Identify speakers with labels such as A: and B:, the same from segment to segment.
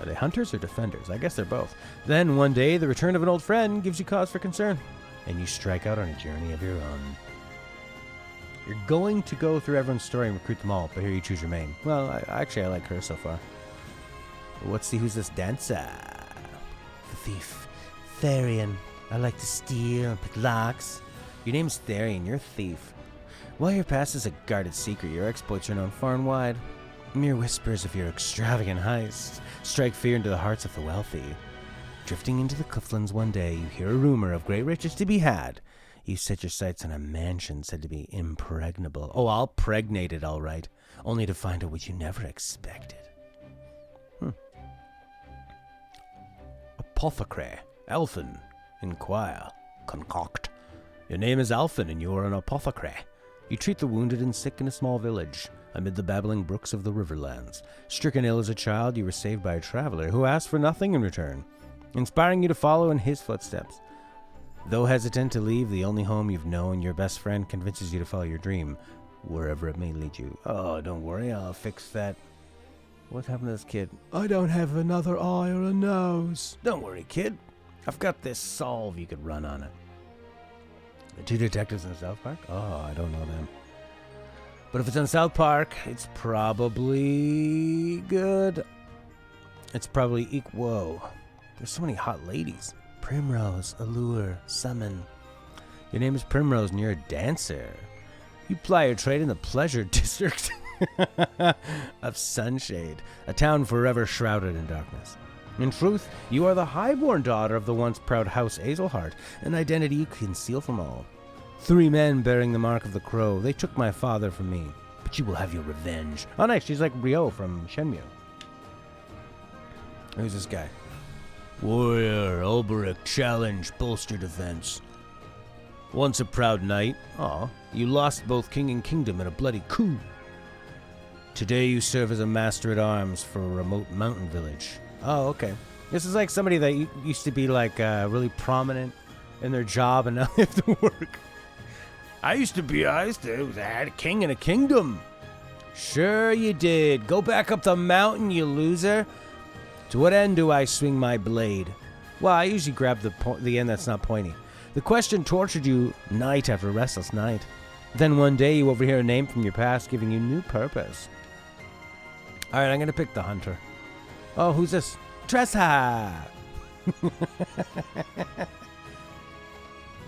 A: Are they hunters or defenders? I guess they're both. Then one day, the return of an old friend gives you cause for concern, and you strike out on a journey of your own. You're going to go through everyone's story and recruit them all, but here you choose your main. Well, I like her so far. Let's see who's this dancer. The thief. Therian. I like to steal and pick locks. Your name's Therian, you're a thief. While your past is a guarded secret, your exploits are known far and wide. Mere whispers of your extravagant heists strike fear into the hearts of the wealthy. Drifting into the Clifflands one day, you hear a rumor of great riches to be had. You set your sights on a mansion said to be impregnable. Oh, I'll pregnate it, all right. Only to find out what you never expected. Apothecary. Elfin. Inquire. Concoct. Your name is Alphin, and you are an apothecary. You treat the wounded and sick in a small village, amid the babbling brooks of the Riverlands. Stricken ill as a child, you were saved by a traveler who asked for nothing in return, inspiring you to follow in his footsteps. Though hesitant to leave the only home you've known, your best friend convinces you to follow your dream, wherever it may lead you. Oh, don't worry, I'll fix that. What happened to this kid? I don't have another eye or a nose. Don't worry, kid. I've got this solve you could run on it. The two detectives in South Park? Oh, I don't know them. But if it's in South Park, it's probably good. It's probably equal. Whoa. There's so many hot ladies. Primrose, Allure, Summon. Your name is Primrose and you're a dancer. You ply your trade in the pleasure district of Sunshade, a town forever shrouded in darkness. In truth, you are the highborn daughter of the once proud House Azelhart, an identity you conceal from all. 3 men bearing the mark of the crow. They took my father from me, but you will have your revenge. Oh, nice. She's like Ryo from Shenmue. Who's this guy? Warrior, Ulberic, challenge, bolster defense. Once a proud knight. Aw, you lost both king and kingdom in a bloody coup. Today you serve as a master-at-arms for a remote mountain village. Oh, okay. This is like somebody that used to be like really prominent in their job and now they have to work. I had a king and a kingdom. Sure you did. Go back up the mountain, you loser. To what end do I swing my blade? Well, I usually grab the end that's not pointy. The question tortured you night after restless night. Then one day you overhear a name from your past giving you new purpose. Alright, I'm going to pick the hunter. Oh, who's this? Tressa!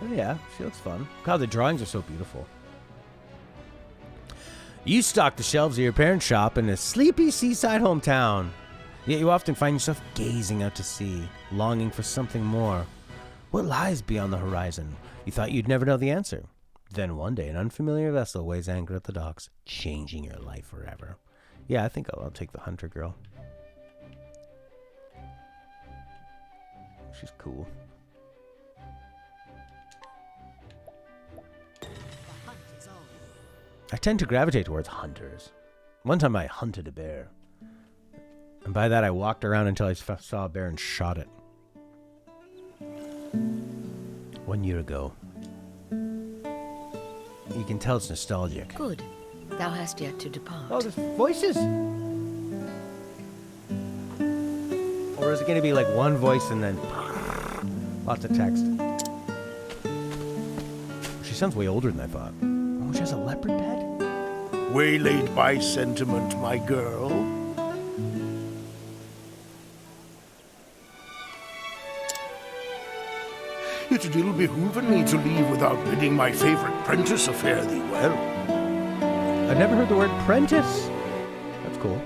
A: Oh yeah, she looks fun. God, the drawings are so beautiful. You stock the shelves of your parents' shop in a sleepy seaside hometown. Yet you often find yourself gazing out to sea, longing for something more. What lies beyond the horizon? You thought you'd never know the answer. Then one day, an unfamiliar vessel weighs anchor at the docks, changing your life forever. Yeah, I think I'll take the hunter girl. She's cool. I tend to gravitate towards hunters. One time I hunted a bear. And by that I walked around until I saw a bear and shot it. 1 year ago. You can tell it's nostalgic.
B: Good. Thou hast yet to depart.
A: Oh, there's voices! Or is it going to be like one voice and then lots of text? She sounds way older than I thought. Oh, she has a leopard pet?
C: Waylaid by sentiment, my girl. It'd ill behooven me to leave without bidding my favorite prentice a fare thee well.
A: I've never heard the word prentice. That's cool.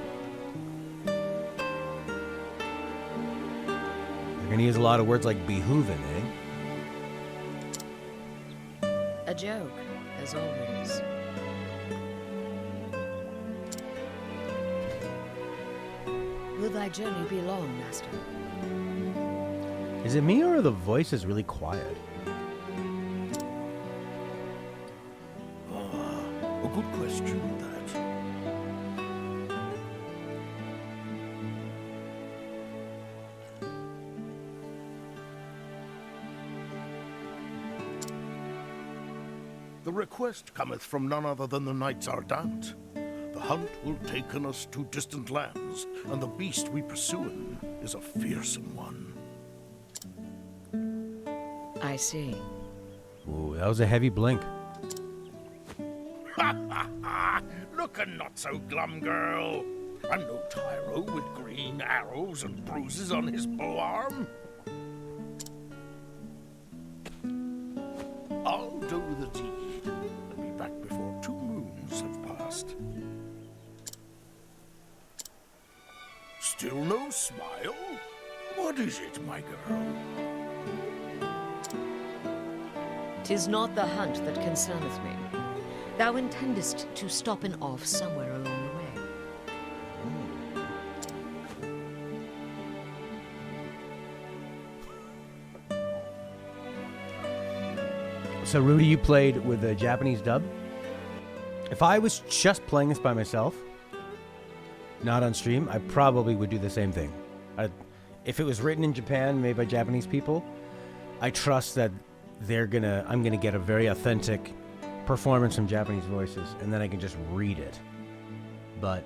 A: You're gonna use a lot of words like behooven, eh?
B: A joke, as always. Will thy journey be long, master?
A: Is it me or are the voices really quiet?
C: A good question, that. The request cometh from none other than the Knights Ardent. The hunt will taken us to distant lands, and the beast we pursuin is a fearsome one.
B: I see.
A: Ooh, that was a heavy blink.
C: Ha ha ha! Looking not so glum, girl. I'm no tyro with green arrows and bruises on his bow arm. I'll do the deed and be back before 2 moons have passed. Still no smile? What is it, my girl?
B: 'Tis not the hunt that concerneth me. Thou intendest to stop and off somewhere along the way.
A: So, Rudy, you played with the Japanese dub? If I was just playing this by myself, not on stream, I probably would do the same thing. If it was written in Japan, made by Japanese people, I trust that I'm gonna get a very authentic performance from Japanese voices, and then I can just read it. But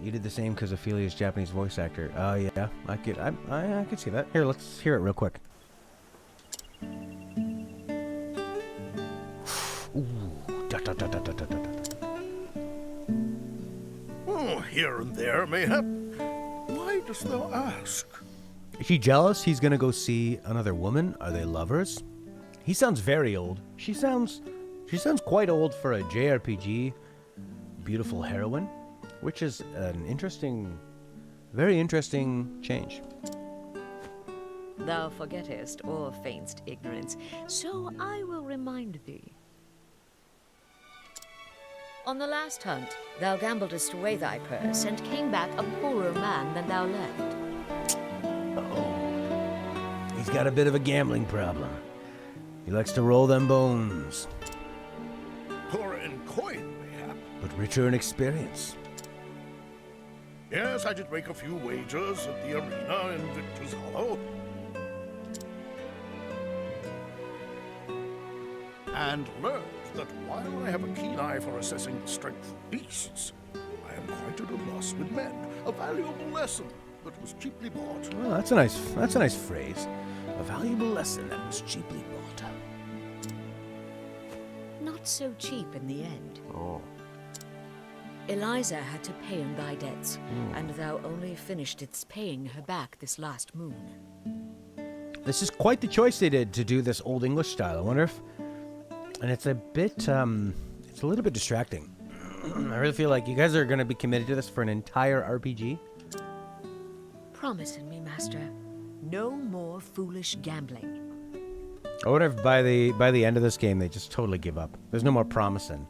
A: you did the same because Ophelia's Japanese voice actor. Oh yeah, I could see that. Here, let's hear it real quick. Ooh, da, da, da, da, da, da, da.
C: Oh, here and there, mayhap. Why dost thou ask?
A: Is she jealous he's gonna go see another woman? Are they lovers? He sounds very old. She sounds quite old for a JRPG beautiful heroine, which is an interesting, very interesting change.
B: Thou forgettest or feignst ignorance, so I will remind thee. On the last hunt, thou gambledest away thy purse and came back a poorer man than thou left.
A: Uh-oh. He's got a bit of a gambling problem. He likes to roll them bones.
C: Poorer in coin, mayhap.
A: But richer in experience.
C: Yes, I did make a few wagers at the arena in Victor's Hollow. And learned that while I have a keen eye for assessing the strength of beasts, I am quite at a loss with men. A valuable lesson that was cheaply bought.
A: Well, that's a nice phrase. A valuable lesson that was cheaply bought.
B: Not so cheap in the end.
A: Oh.
B: Eliza had to pay in thy debts, and thou only finished its paying her back this last moon.
A: This is quite the choice they did to do this Old English style. I wonder if... And it's a bit, it's a little bit distracting. I really feel like you guys are going to be committed to this for an entire RPG.
B: Promise in me, Master. No more foolish gambling.
A: I wonder if by the end of this game, they just totally give up. There's no more promising.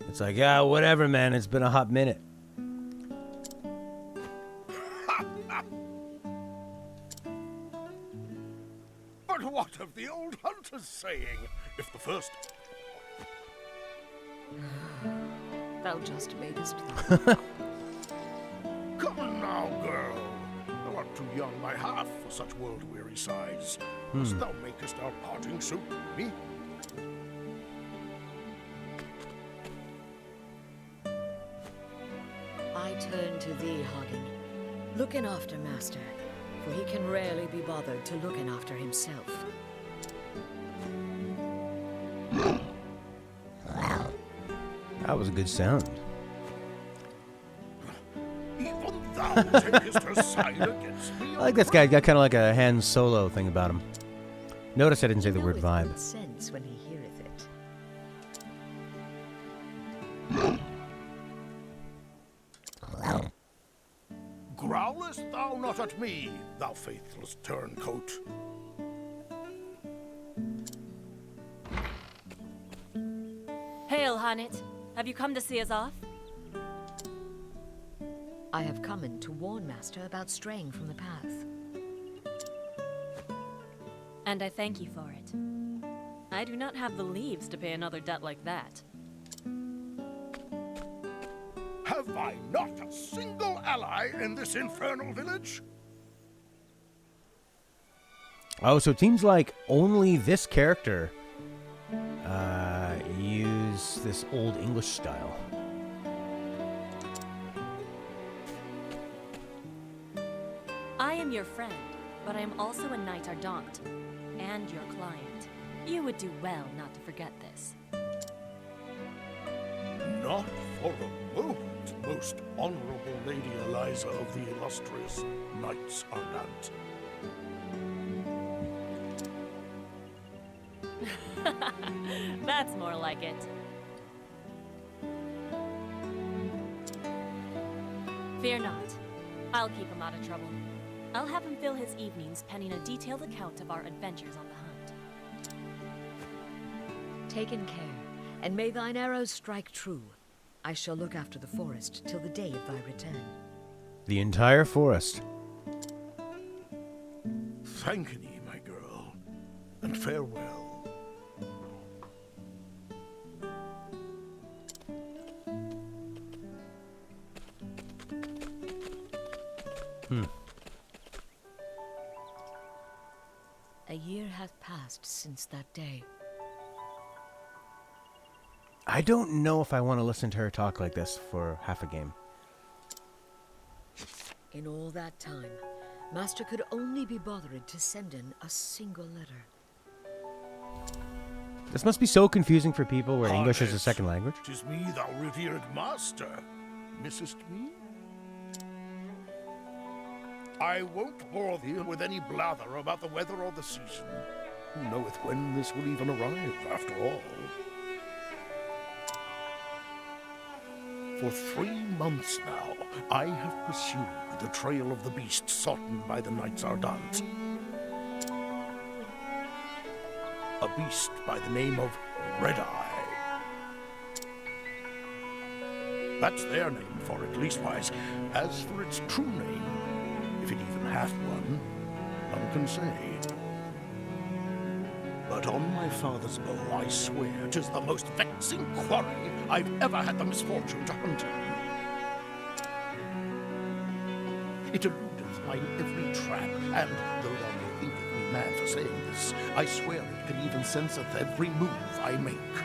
A: It's like, yeah, whatever, man. It's been a hot minute.
C: But what of the old hunter's saying? If the first...
B: Thou just madest that.
C: Come now, girl. Thou art too young by half for such world-weary sighs. Must thou makest our parting so gloomy?
B: I turn to thee, Hagen. Looking after Master, for he can rarely be bothered to looking after himself.
A: That was a good sound.
C: Even thou takest her side against me.
A: I like this guy. He's got kind of like a Han Solo thing about him. Notice I didn't say the word
B: Knoweth
A: vibe.
B: good sense when he heareth it.
C: Growlest thou not at me, thou faithless turncoat?
D: Hail, Hanit. Have you come to see us off?
B: I have come in to warn Master about straying from the path.
D: And I thank you for it. I do not have the leaves to pay another debt like that.
C: Have I not a single ally in this infernal village?
A: Oh, so it seems like only this character use this Old English style.
D: am your friend, but I am also a knight ardent, and your client. You would do well not to forget this.
C: Not for a moment, most honorable Lady Eliza of the illustrious Knights Ardent.
D: That's more like it. Fear not. I'll keep him out of trouble. I'll have him fill his evenings penning a detailed account of our adventures on the hunt.
B: Taken care, and may thine arrows strike true. I shall look after the forest till the day of thy return.
A: The entire forest.
C: Thank ye, my girl, and farewell.
B: A year hath passed since that day.
A: I don't know if I want to listen to her talk like this for half a game.
B: In all that time, Master could only be bothered to send in a single letter.
A: This must be so confusing for people where English is a
C: Harness,
A: second language.
C: 'Tis me, thou revered master. Missest me? I won't bore thee with any blather about the weather or the season. Who knoweth when this will even arrive, after all? For 3 months now, I have pursued the trail of the beast sought by the Knights Ardent. A beast by the name of Red Eye. That's their name for it, leastwise. As for its true name, if it even hath one, none can say. But on my father's bow, I swear 'tis the most vexing quarry I've ever had the misfortune to hunt in. It eludeth mine every trap, and though thou may think me mad for saying this, I swear it can even senseth every move I make.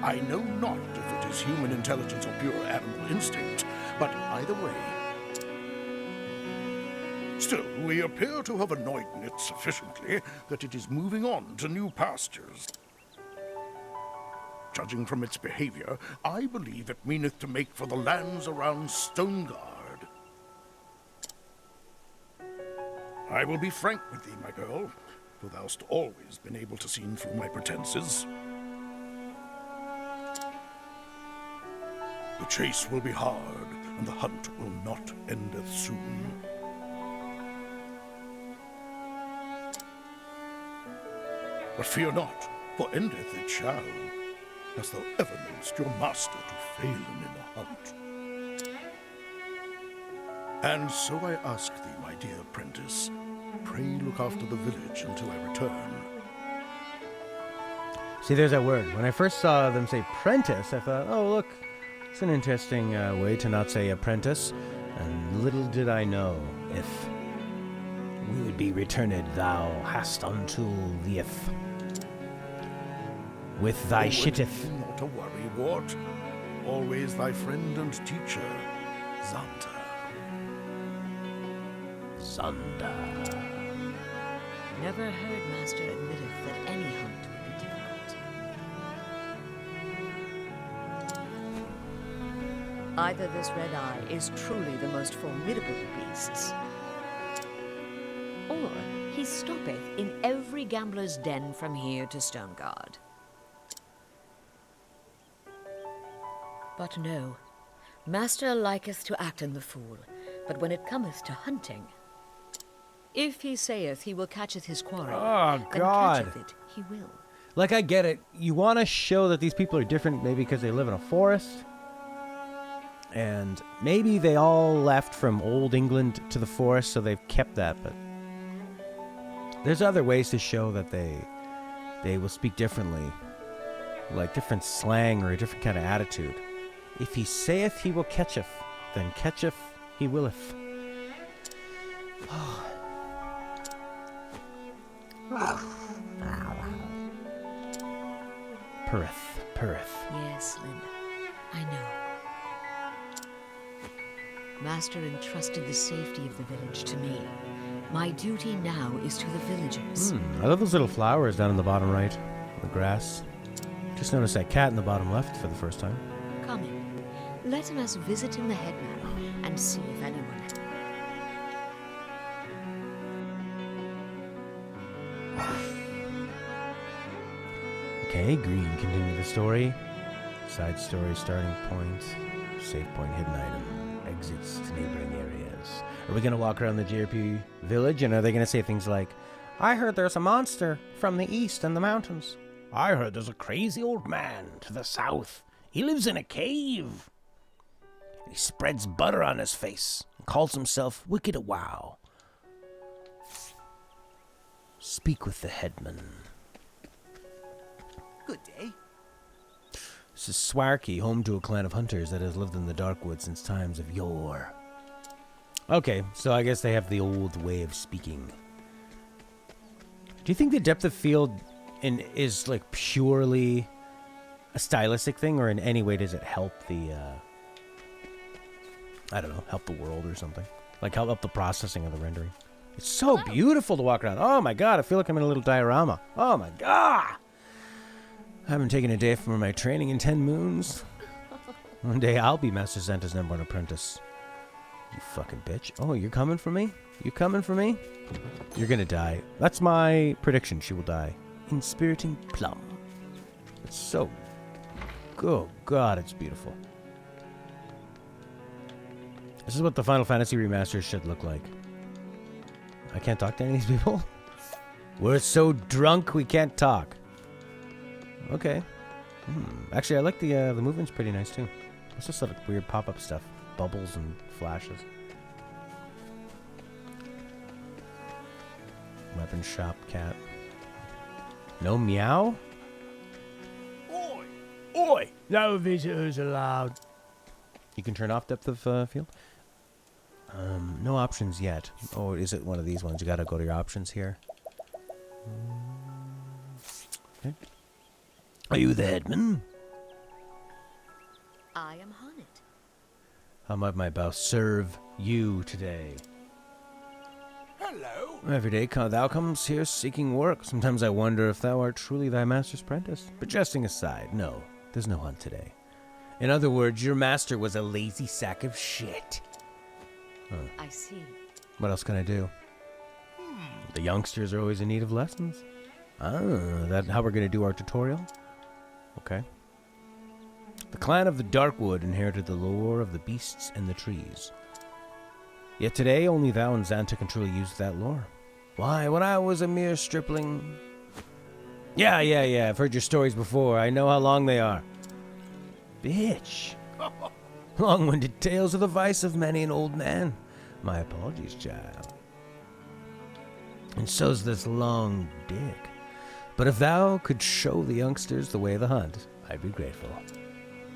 C: I know not if it is human intelligence or pure animal instinct, but either way. Still, we appear to have annoyed it sufficiently that it is moving on to new pastures. Judging from its behavior, I believe it meaneth to make for the lands around Stoneguard. I will be frank with thee, my girl, for thou'st always been able to see through my pretenses. The chase will be hard, and the hunt will not endeth soon. But fear not, for endeth it shall. Hast thou ever knowest your master to fail in the hunt? And so I ask thee, my dear apprentice, pray look after the village until I return.
A: See, there's that word. When I first saw them say prentice, I thought, oh, look, it's an interesting way to not say apprentice. And little did I know if we would be returned thou hast unto theeth. With thy shitteth.
C: Not a worry, Wart. Always thy friend and teacher, Xanta.
A: Zonda.
B: Never heard Master admitteth that any hunt would be difficult. Either this Red Eye is truly the most formidable of beasts, or he stoppeth in every gambler's den from here to Stoneguard. But no, Master liketh to act in the fool, but when it cometh to hunting, if he saith he will catcheth his quarry,
A: Oh,
B: then
A: God.
B: catcheth it he will.
A: Like, I get it. You want to show that these people are different, maybe because they live in a forest. And maybe they all left from old England to the forest, so they've kept that. But there's other ways to show that they will speak differently. Like different slang or a different kind of attitude. If he saith he will catcheth, then catcheth he willeth. Purreth.
B: Yes, Linda, I know. Master entrusted the safety of the village to me. My duty now is to the villagers.
A: I love those little flowers down in the bottom right. The grass. Just noticed that cat in the bottom left for the first time.
B: Come in. Let us visit in the headman and see if anyone...
A: Okay, green. Continue the story. Side story, starting point, save point, hidden item, exits to neighboring areas. Are we going to walk around the JRP village and are they going to say things like, I heard there's a monster from the east in the mountains.
C: I heard there's a crazy old man to the south. He lives in a cave. He spreads butter on his face and calls himself Wicked a Wow.
A: Speak with the headman.
E: Good day.
A: This is Swarky, home to a clan of hunters that has lived in the Darkwood since times of yore. Okay, so I guess they have the old way of speaking. Do you think the depth of field is like purely a stylistic thing, or in any way does it help the, I don't know, help the world or something? Like help the processing of the rendering? It's so beautiful to walk around. Oh my god, I feel like I'm in a little diorama. Oh my god! I haven't taken a day from my training in 10 moons. One day I'll be Master Santa's #1 apprentice. You fucking bitch. Oh, you're coming for me? You coming for me? You're gonna die. That's my prediction. She will die. Inspiriting Plum. It's so... Oh god, it's beautiful. This is what the Final Fantasy remasters should look like. I can't talk to any of these people? We're so drunk we can't talk. Okay. Actually, I like the movement's pretty nice too. It's just like weird pop-up stuff. Bubbles and flashes. Weapon shop cat. No meow?
C: Oi!
A: Oi! No visitors allowed. You can turn off depth of field? No options yet. Oh, is it one of these ones? You gotta go to your options here. Okay. Are you the headman?
B: I am Honnet.
A: How might my bow serve you today?
C: Hello!
A: Every day thou comes here seeking work. Sometimes I wonder if thou art truly thy master's apprentice. But jesting aside, no, there's no hunt today. In other words, your master was a lazy sack of shit.
B: I see.
A: What else can I do? The youngsters are always in need of lessons. That how we're gonna do our tutorial? Okay. The clan of the Darkwood inherited the lore of the beasts and the trees. Yet today, only thou and Xanta can truly use that lore. Why, when I was a mere stripling... Yeah, I've heard your stories before. I know how long they are. Bitch. Long-winded tales are the vice of many an old man. My apologies, child. And so's this long dick. But if thou could show the youngsters the way of the hunt, I'd be grateful.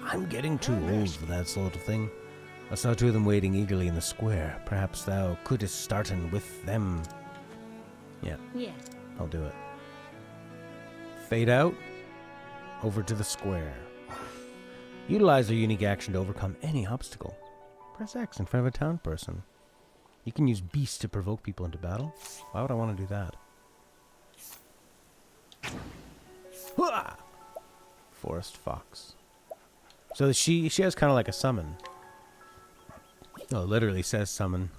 A: I'm getting too old for that sort of thing. I saw two of them waiting eagerly in the square. Perhaps thou couldst starten with them. Yeah,
B: Yes.
A: I'll do it. Fade out. Over to the square. Utilize a unique action to overcome any obstacle. Press X in front of a town person. You can use beasts to provoke people into battle. Why would I want to do that? Hua! Forest fox. So she has kind of like a summon. Oh, it literally says summon.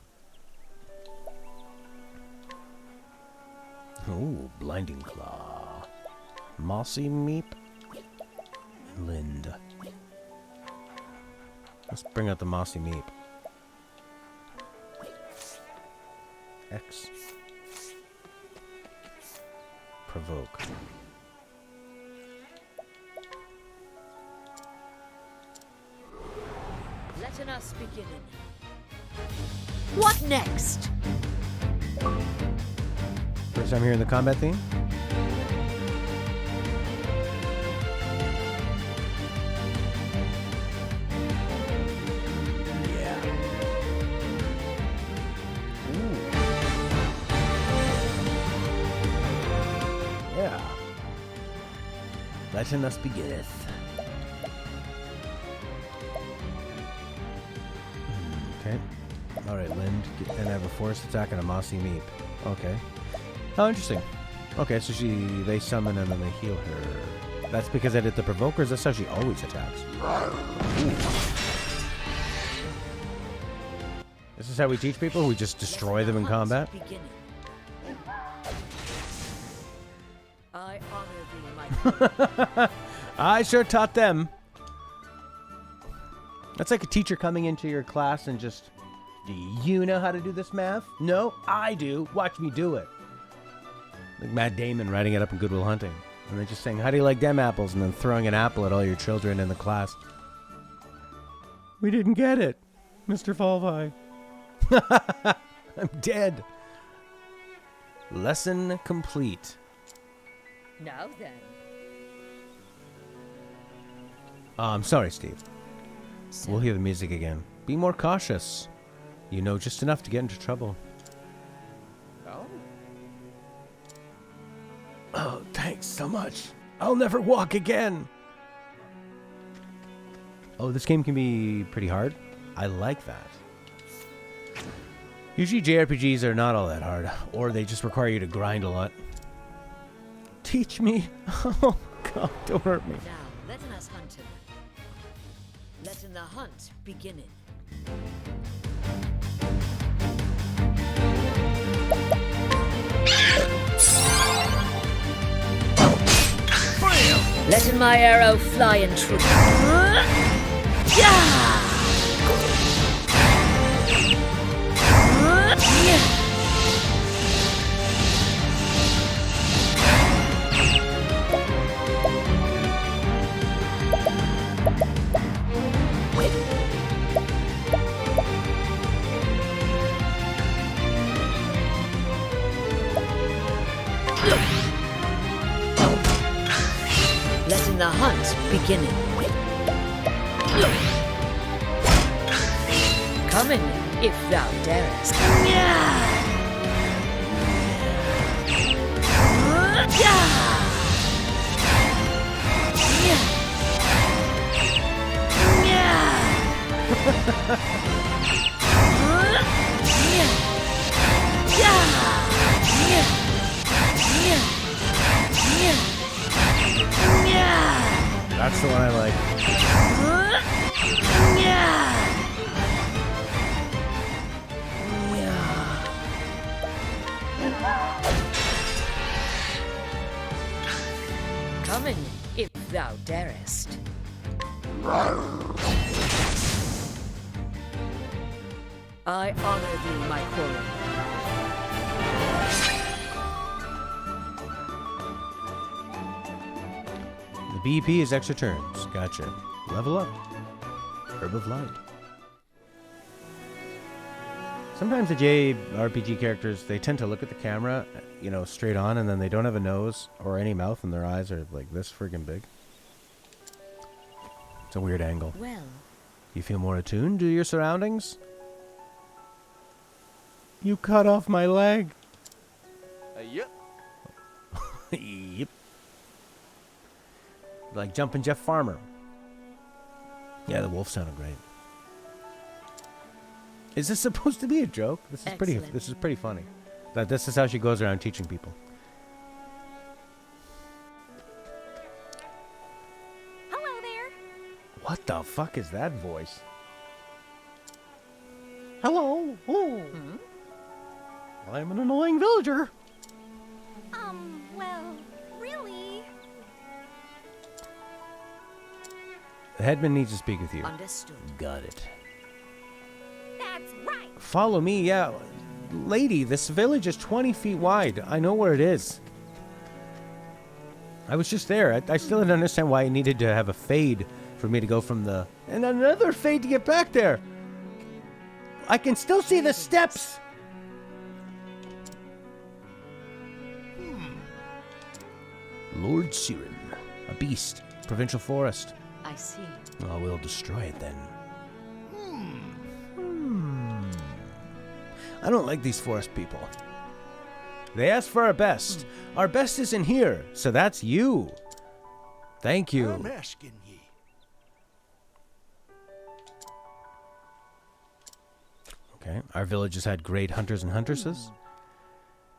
A: Ooh, blinding claw. Mossy meep. Lind. Let's bring out the mossy meep. X. Provoke.
B: Let us begin. What next?
A: First time hearing the combat theme? Yeah. Ooh. Yeah. Letting us beginneth. Okay. and have a forced attack and a mossy meep. Okay. Oh, interesting. Okay, so they summon and then they heal her. That's because I did the provokers. That's how she always attacks. Ooh. This is how we teach people. We just destroy them in combat.
B: I honor thee, my
A: I sure taught them. That's like a teacher coming into your class and just, do you know how to do this math? No, I do. Watch me do it. Like Matt Damon writing it up in Good Will Hunting. And then just saying, how do you like them apples? And then throwing an apple at all your children in the class. We didn't get it, Mr. Falvi. I'm dead. Lesson complete.
B: Now then.
A: I'm sorry, Steve. We'll hear the music again. Be more cautious. You know just enough to get into trouble. Oh, thanks so much. I'll never walk again. Oh, this game can be pretty hard. I like that. Usually JRPGs are not all that hard, or they just require you to grind a lot. Teach me. Oh, God, don't hurt me.
B: Now, let us hunt him. Let the hunt begin. Let my arrow fly in truth. Yeah! Letting the hunt begin. Come in, if thou darest.
A: That's the one I like.
B: Come in, if thou darest. I honor thee, my quarry.
A: The BP is extra turns. Gotcha. Level up. Herb of Light. Sometimes the JRPG characters, they tend to look at the camera, you know, straight on, and then they don't have a nose or any mouth, and their eyes are like this friggin' big. It's a weird angle.
B: Well.
A: You feel more attuned to your surroundings? You cut off my leg.
E: Yep.
A: Yep. Like Jumpin' Jeff Farmer. Yeah, the wolf sounded great. Is this supposed to be a joke? This is pretty funny. That this is how she goes around teaching people.
D: Hello there.
A: What the fuck is that voice? Hello. Oh. I'm an annoying villager.
D: Well, really?
A: The headman needs to speak with you.
B: Understood.
A: Got it.
D: That's right.
A: Follow me, yeah. Lady, this village is 20 feet wide. I know where it is. I was just there. I still didn't understand why I needed to have a fade for me to go from the... And another fade to get back there. I can still see the steps. Lord Siren, a beast, provincial forest.
B: I see.
A: Well, we'll destroy it then. I don't like these forest people. They ask for our best. Our best is in here, so that's you. Thank you.
C: I'm asking ye.
A: Okay. Our villages had great hunters and huntresses.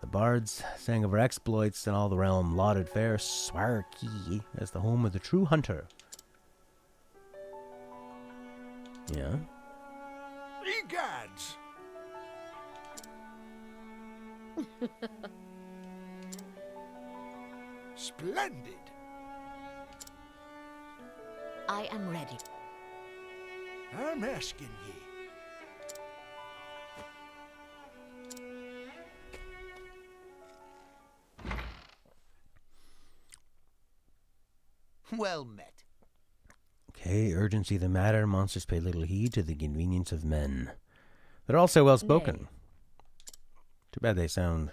A: The bards sang of our exploits, and all the realm lauded fair Swarky as the home of the true hunter. Yeah.
C: Egads! Splendid!
B: I am ready.
C: I'm asking ye.
F: Well met.
A: Okay, urgency the matter. Monsters pay little heed to the convenience of men. They're also well spoken. Too bad they sound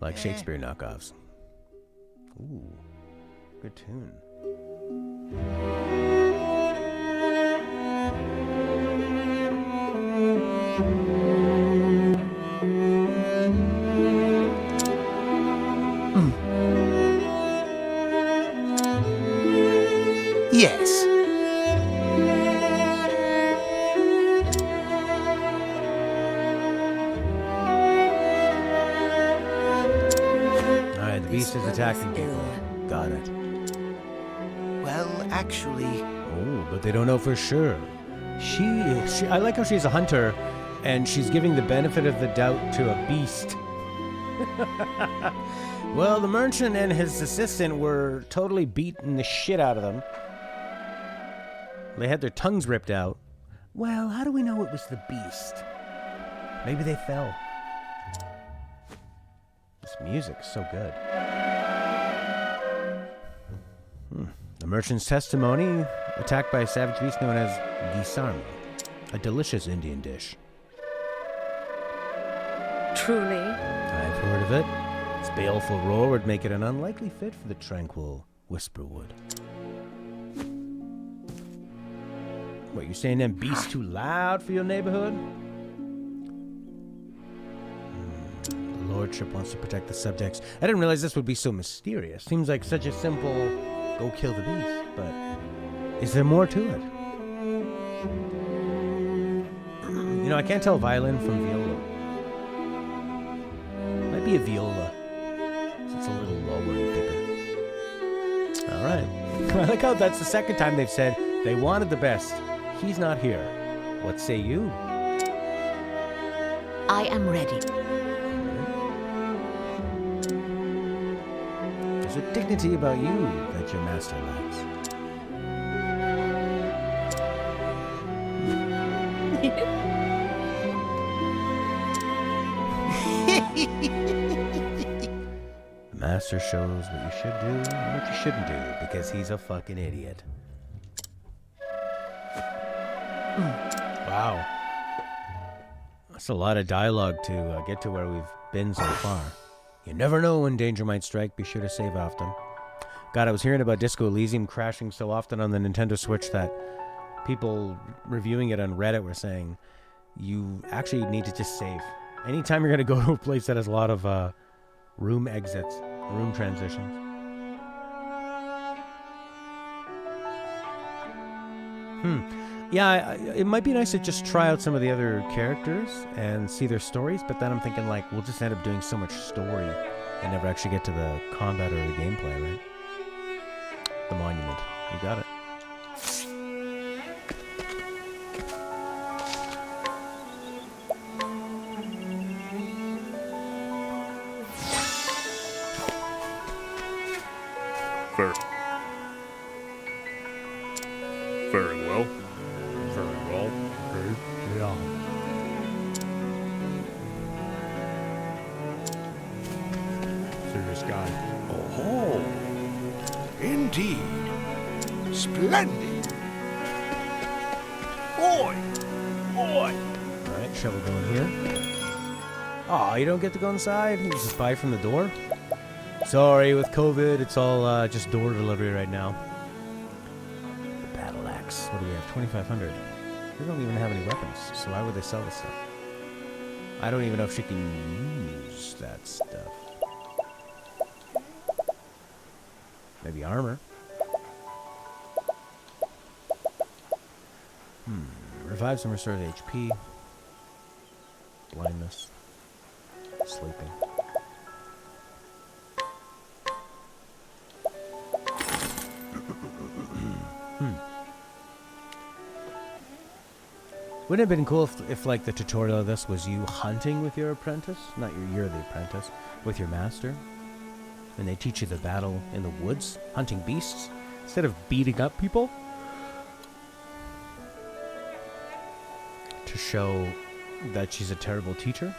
A: like Shakespeare knockoffs. Ooh, good tune.
F: Yes.
A: Alright, the beast is attacking people. Got it.
F: Well, actually,
A: Oh, but they don't know for sure. I like how she's a hunter, and she's giving the benefit of the doubt to a beast. Well, the merchant and his assistant were totally beating the shit out of them. They had their tongues ripped out. Well, how do we know it was the beast? Maybe they fell. This music's so good. The merchant's testimony, attacked by a savage beast known as gisarma, a delicious Indian dish.
B: Truly?
A: I've heard of it. Its baleful roar would make it an unlikely fit for the tranquil Whisperwood. What, you saying them beasts too loud for your neighborhood? The lordship wants to protect the subjects. I didn't realize this would be so mysterious. Seems like such a simple, go kill the beast, but is there more to it? You know, I can't tell violin from viola. Might be a viola. It's a little lower and thicker. All right. I like how that's the second time they've said they wanted the best. He's not here. What say you?
B: I am ready.
A: There's a dignity about you that your master lacks. The master shows what you should do and what you shouldn't do because he's a fucking idiot. Wow. That's a lot of dialogue to get to where we've been so far. You never know when danger might strike. Be sure to save often. God, I was hearing about Disco Elysium crashing so often on the Nintendo Switch that people reviewing it on Reddit were saying you actually need to just save. Anytime you're going to go to a place that has a lot of room exits, room transitions. Yeah, it might be nice to just try out some of the other characters and see their stories, but then I'm thinking, like, we'll just end up doing so much story and never actually get to the combat or the gameplay, right? The monument. You got it.
C: Very well.
A: Very well. Yeah. Serious guy.
C: Oh, indeed. Splendid. Boy!
A: Alright, shovel going here. Aw, you don't get to go inside? You just buy from the door? Sorry, with COVID, it's all just door delivery right now. The battle axe. What do we have? 2,500. We don't even have any weapons, so why would they sell this stuff? I don't even know if she can use that stuff. Maybe armor. Revives and restores HP. sleeping. Wouldn't it have been cool if like the tutorial of this was you hunting with your apprentice? Not you're the apprentice, with your master. And they teach you the battle in the woods, hunting beasts, instead of beating up people. To show that she's a terrible teacher.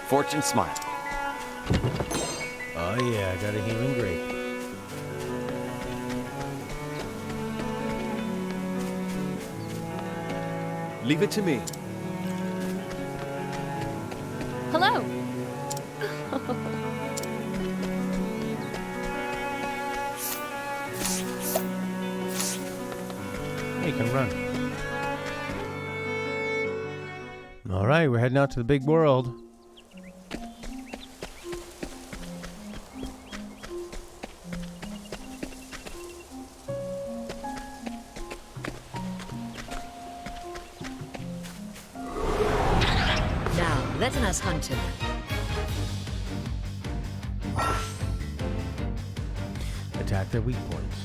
E: Fortune smile.
A: Oh yeah, I got a healing grape.
E: Leave it to me.
D: Hello.
A: Hey, you can run. All right, we're heading out to the big world.
B: Now, let us hunt him.
A: Attack their weak points.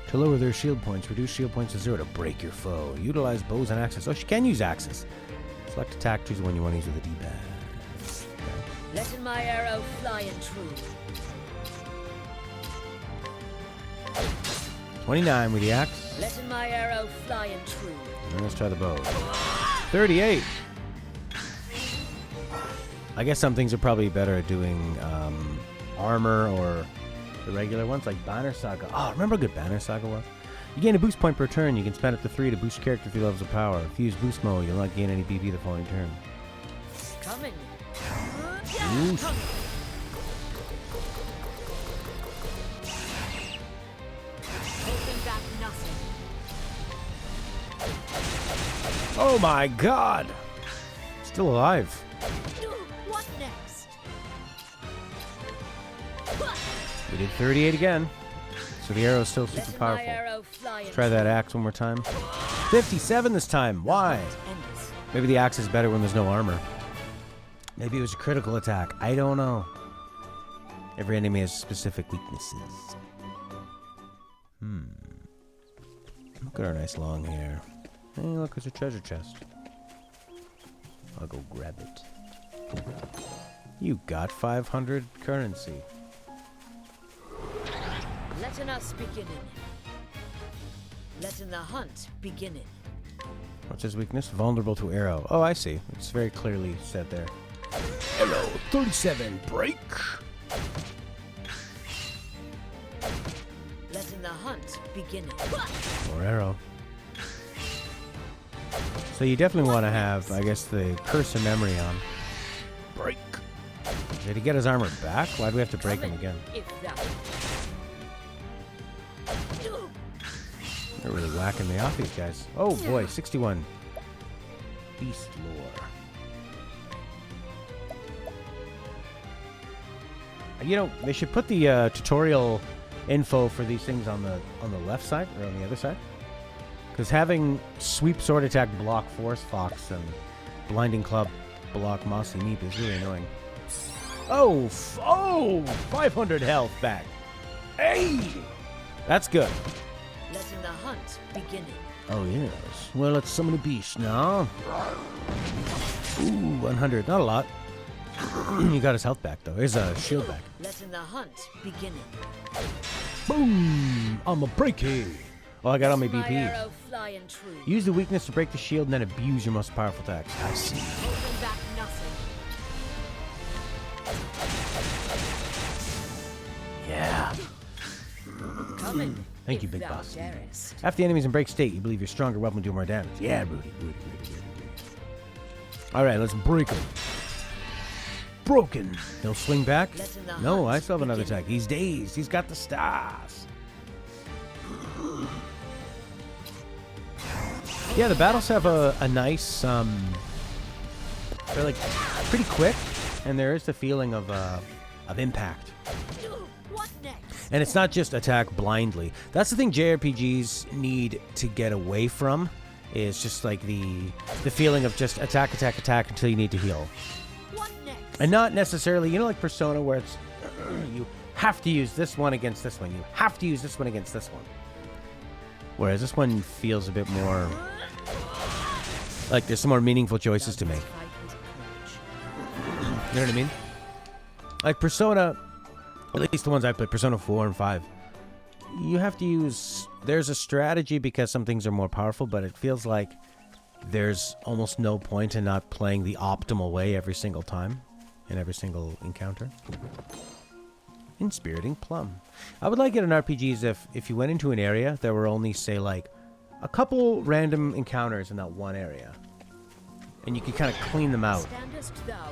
A: To lower their shield points, reduce shield points to 0 to break your foe. Utilize bows and axes. Oh, she can use axes. Select attack, choose the one you want to use with the D-pad.
B: Let my arrow fly in true.
A: 29 with the axe.
B: Let my arrow fly in true.
A: And let's try the bow. 38. I guess some things are probably better at doing armor or the regular ones, like Banner Saga. Oh, remember how good Banner Saga was? You gain a boost point per turn. You can spend up to 3 to boost your character 3 levels of power. If you use boost mode, you'll not gain any BP the following turn.
B: Coming.
A: Oof.
D: Holding back nothing.
A: Oh my god! Still alive.
D: What next?
A: We did 38 again. So the arrow is still super
B: Let my
A: powerful.
B: arrow fly in
A: Try that axe one more time. 57 this time. Why?
B: endless.
A: Maybe the axe is better when there's no armor. Maybe it was a critical attack. I don't know. Every enemy has specific weaknesses. Look at our nice long hair. Hey, look, there's a treasure chest. I'll go grab it. You got 500 currency.
B: Letting us beginning. Letting the hunt beginning.
A: What's his weakness? Vulnerable to arrow. Oh, I see. It's very clearly said there. Arrow 37, break.
B: Letting the hunt beginning.
A: More arrow. So you definitely want to have, I guess, the curse of memory on. Break. Did he get his armor back? Why do we have to break him again?
B: If that.
A: They're really whacking me off, these guys. Oh boy, 61. Beast lore. You know, they should put the tutorial info for these things on the left side or on the other side. Because having sweep sword attack block force fox and blinding club block mossy meep is really annoying. Oh, 500 health back. Hey, that's good.
B: Letting the hunt beginning.
A: Oh yes. Well, let's summon a beast now. Ooh, 100. Not a lot. You got his health back though. Here's a shield back.
B: Letting the hunt beginning.
A: Boom! I'm a breaky. Oh, I got all my
B: My
A: BP.
B: arrow flying true.
A: Use the weakness to break the shield and then abuse your most powerful attacks. I see.
D: Holding back nothing.
A: Yeah.
B: Coming.
A: Thank you,
B: if
A: big
B: thou
A: boss.
B: darest.
A: After the enemy's in break state, you believe your stronger weapon will do more damage. Yeah, Rudy. All right, let's break him. Broken. He'll swing back. No, I still have another attack. He's dazed. He's got the stars. Yeah, the battles have a nice, they're like pretty quick. and there is the feeling of impact.
B: What next?
A: And it's not just attack blindly. That's the thing JRPGs need to get away from, is just like the feeling of just attack, attack, attack until you need to heal.
B: What next?
A: And not necessarily, you know, like Persona, where it's you have to use this one against this one. You have to use this one against this one. Whereas this one feels a bit more like there's some more meaningful choices to make. You know what I mean? Like Persona, at least the ones I played, Persona 4 and 5, you have to use... There's a strategy because some things are more powerful, but it feels like there's almost no point in not playing the optimal way every single time in every single encounter. Inspiriting Plum. I would like it in RPGs if you went into an area, there were only, say, like, a couple random encounters in that one area. And you could kind of clean them out.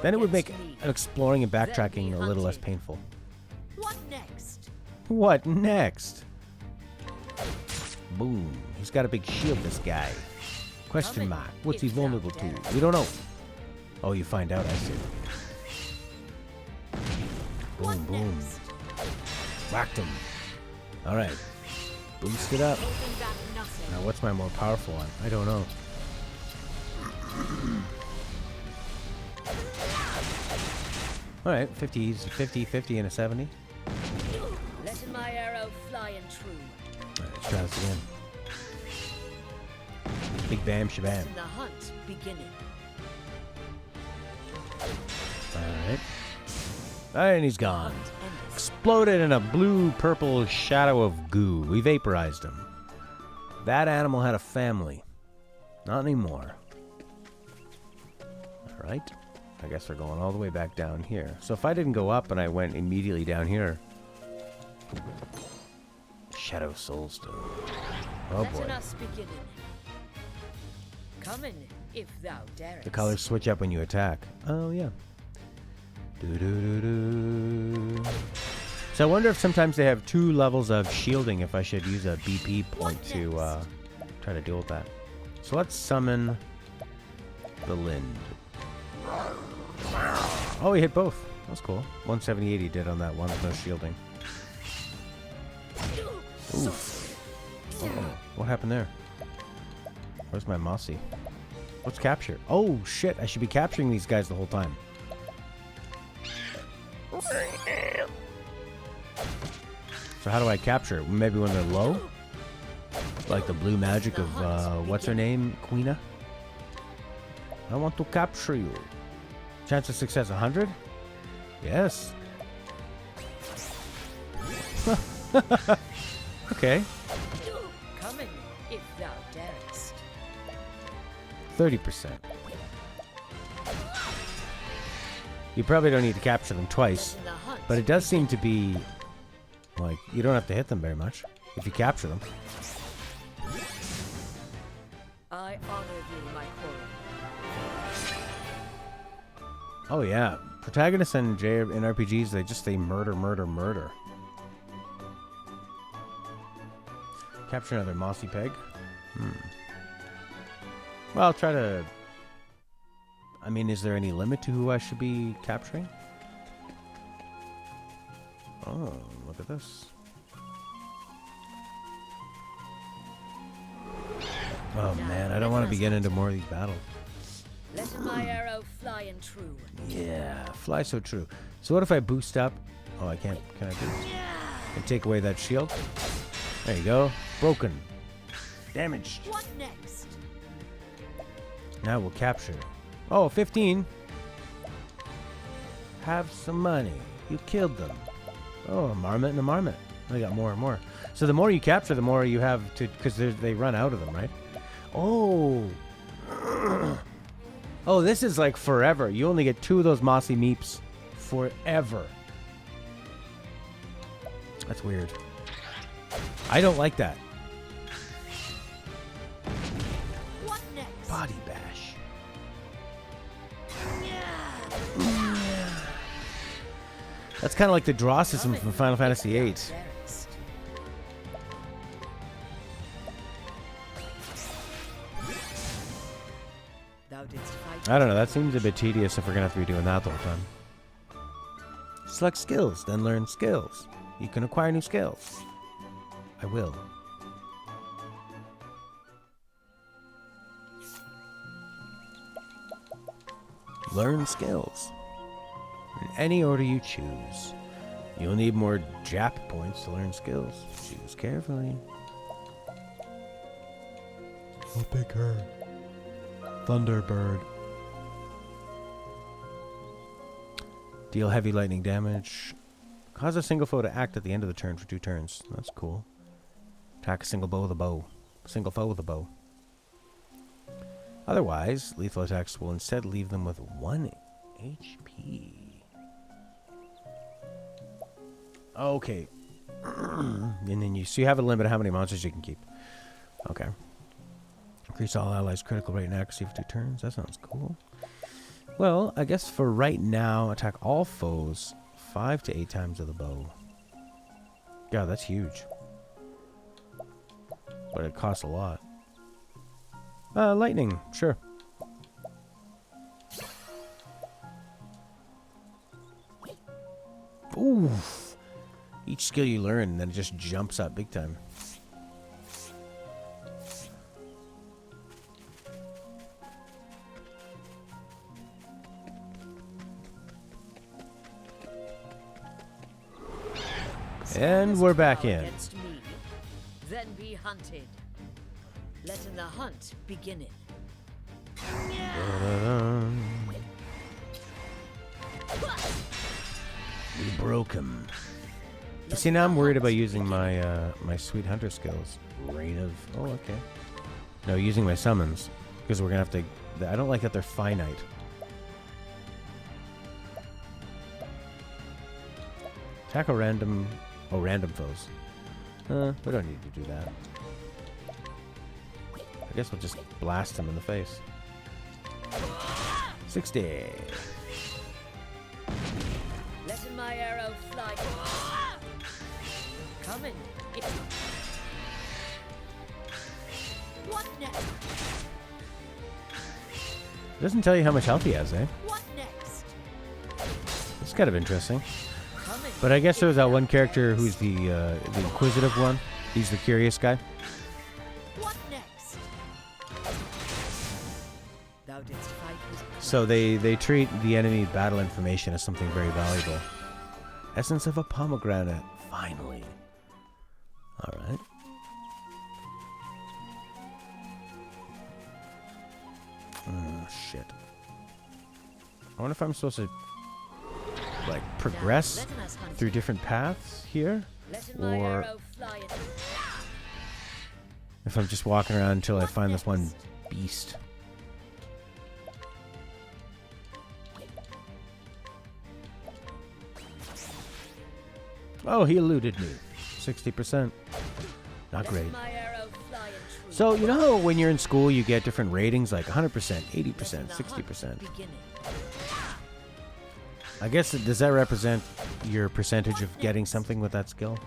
A: Then it would make exploring and backtracking a little less painful.
B: What next?
A: What next? Boom. He's got a big shield, this guy. Question mark. What's he vulnerable to? We don't know. Oh, you find out, I see. Boom, boom. Whacked him. Alright. Boost it up. Now, what's my more powerful one? I don't know. Alright, 50, 50, and a 70.
B: Let my arrow fly and true.
A: Alright, let's try this again. Big bam shabam.
B: The hunt beginning.
A: Alright. And he's gone. Exploded in a blue-purple shadow of goo. We vaporized him. That animal had a family. Not anymore. Alright. I guess we're going all the way back down here. So if I didn't go up and I went immediately down here... Shadow Soulstone. Oh boy.
B: Come in, if thou darest.
A: The colors switch up when you attack. Oh, yeah. Doo-doo-doo-doo. So I wonder if sometimes they have 2 levels of shielding, if I should use a BP point to try to deal with that. So let's summon the Lind. Oh, he hit both. That's cool. 178 he did on that one with no shielding. Oof. Uh-oh. What happened there? Where's my Mossy? What's capture? Oh, shit. I should be capturing these guys the whole time. So how do I capture? Maybe when they're low? Like the blue magic of, what's her name? Queena? I want to capture you. Chance of success 100? Yes. Okay.
B: Come in, if thou darest.
A: 30%. You probably don't need to capture them twice, but it does seem to be like you don't have to hit them very much if you capture them.
B: I honor thee, my quarry.
A: Oh yeah, protagonists in RPGs, they murder, murder, murder. Capture another mossy peg. Well, I'll try to... I mean, is there any limit to who I should be capturing? Oh, look at this. Oh man, I don't want to be getting into more of these battles.
B: Let my arrow fly and true.
A: Yeah, fly so true. So what if I boost up? Oh, I can't. Can I boost? And take away that shield? There you go. Broken. Damaged.
B: What next?
A: Now we'll capture. Oh, 15. Have some money. You killed them. Oh, a marmot and a marmot. I got more and more. So the more you capture, the more you have to... Because they run out of them, right? Oh. Oh, this is like forever. You only get 2 of those mossy meeps forever. That's weird. I don't like that.
B: What next?
A: Body bash. That's kind of like the draw system from Final Fantasy VIII. I don't know, that seems a bit tedious if we're going to have to be doing that the whole time. Select skills, then learn skills. You can acquire new skills. I will. Learn skills. In any order you choose. You'll need more Jap points to learn skills. Choose carefully. I'll pick her. Thunderbird. Deal heavy lightning damage. Cause a single foe to act at the end of the turn for 2 turns. That's cool. Attack a single foe with a bow. Single foe with a bow. Otherwise, lethal attacks will instead leave them with 1 HP. Okay. And then so you have a limit of how many monsters you can keep. Okay. Increase all allies' critical rate and accuracy for 2 turns. That sounds cool. Well, I guess for right now, attack all foes 5 to 8 times with a bow. Yeah, that's huge. But it costs a lot. Lightning, sure. Ooh. Each skill you learn, and then it just jumps up big time. And we're back in.
B: Against me, then be hunted. Letting the hunt begin.
A: We broke him. You see, now I'm worried about using my my sweet hunter skills. Rain of... Oh, okay. No, using my summons. Because we're going to have to... I don't like that they're finite. Attack a random... Oh, random foes. We don't need to do that. I guess we'll just blast him in the face. 60.
B: Letting my arrow fly. Coming. What next?
A: Doesn't tell you how much health he has, eh?
B: What next?
A: It's kind of interesting.
B: Coming.
A: But I guess there's that one character who's the inquisitive one. He's the curious guy.
B: What next? Thou didst fight with
A: So they treat the enemy battle information as something very valuable. Essence of a pomegranate, finally. All right. Oh shit. I wonder if I'm supposed to like progress through different paths here, or if I'm just walking around until I find this one beast. Oh, he eluded me. 60%. Not great. So, you know how when you're in school you get different ratings, like 100%, 80%, 60%? I guess, does that represent your percentage of getting something with that skill?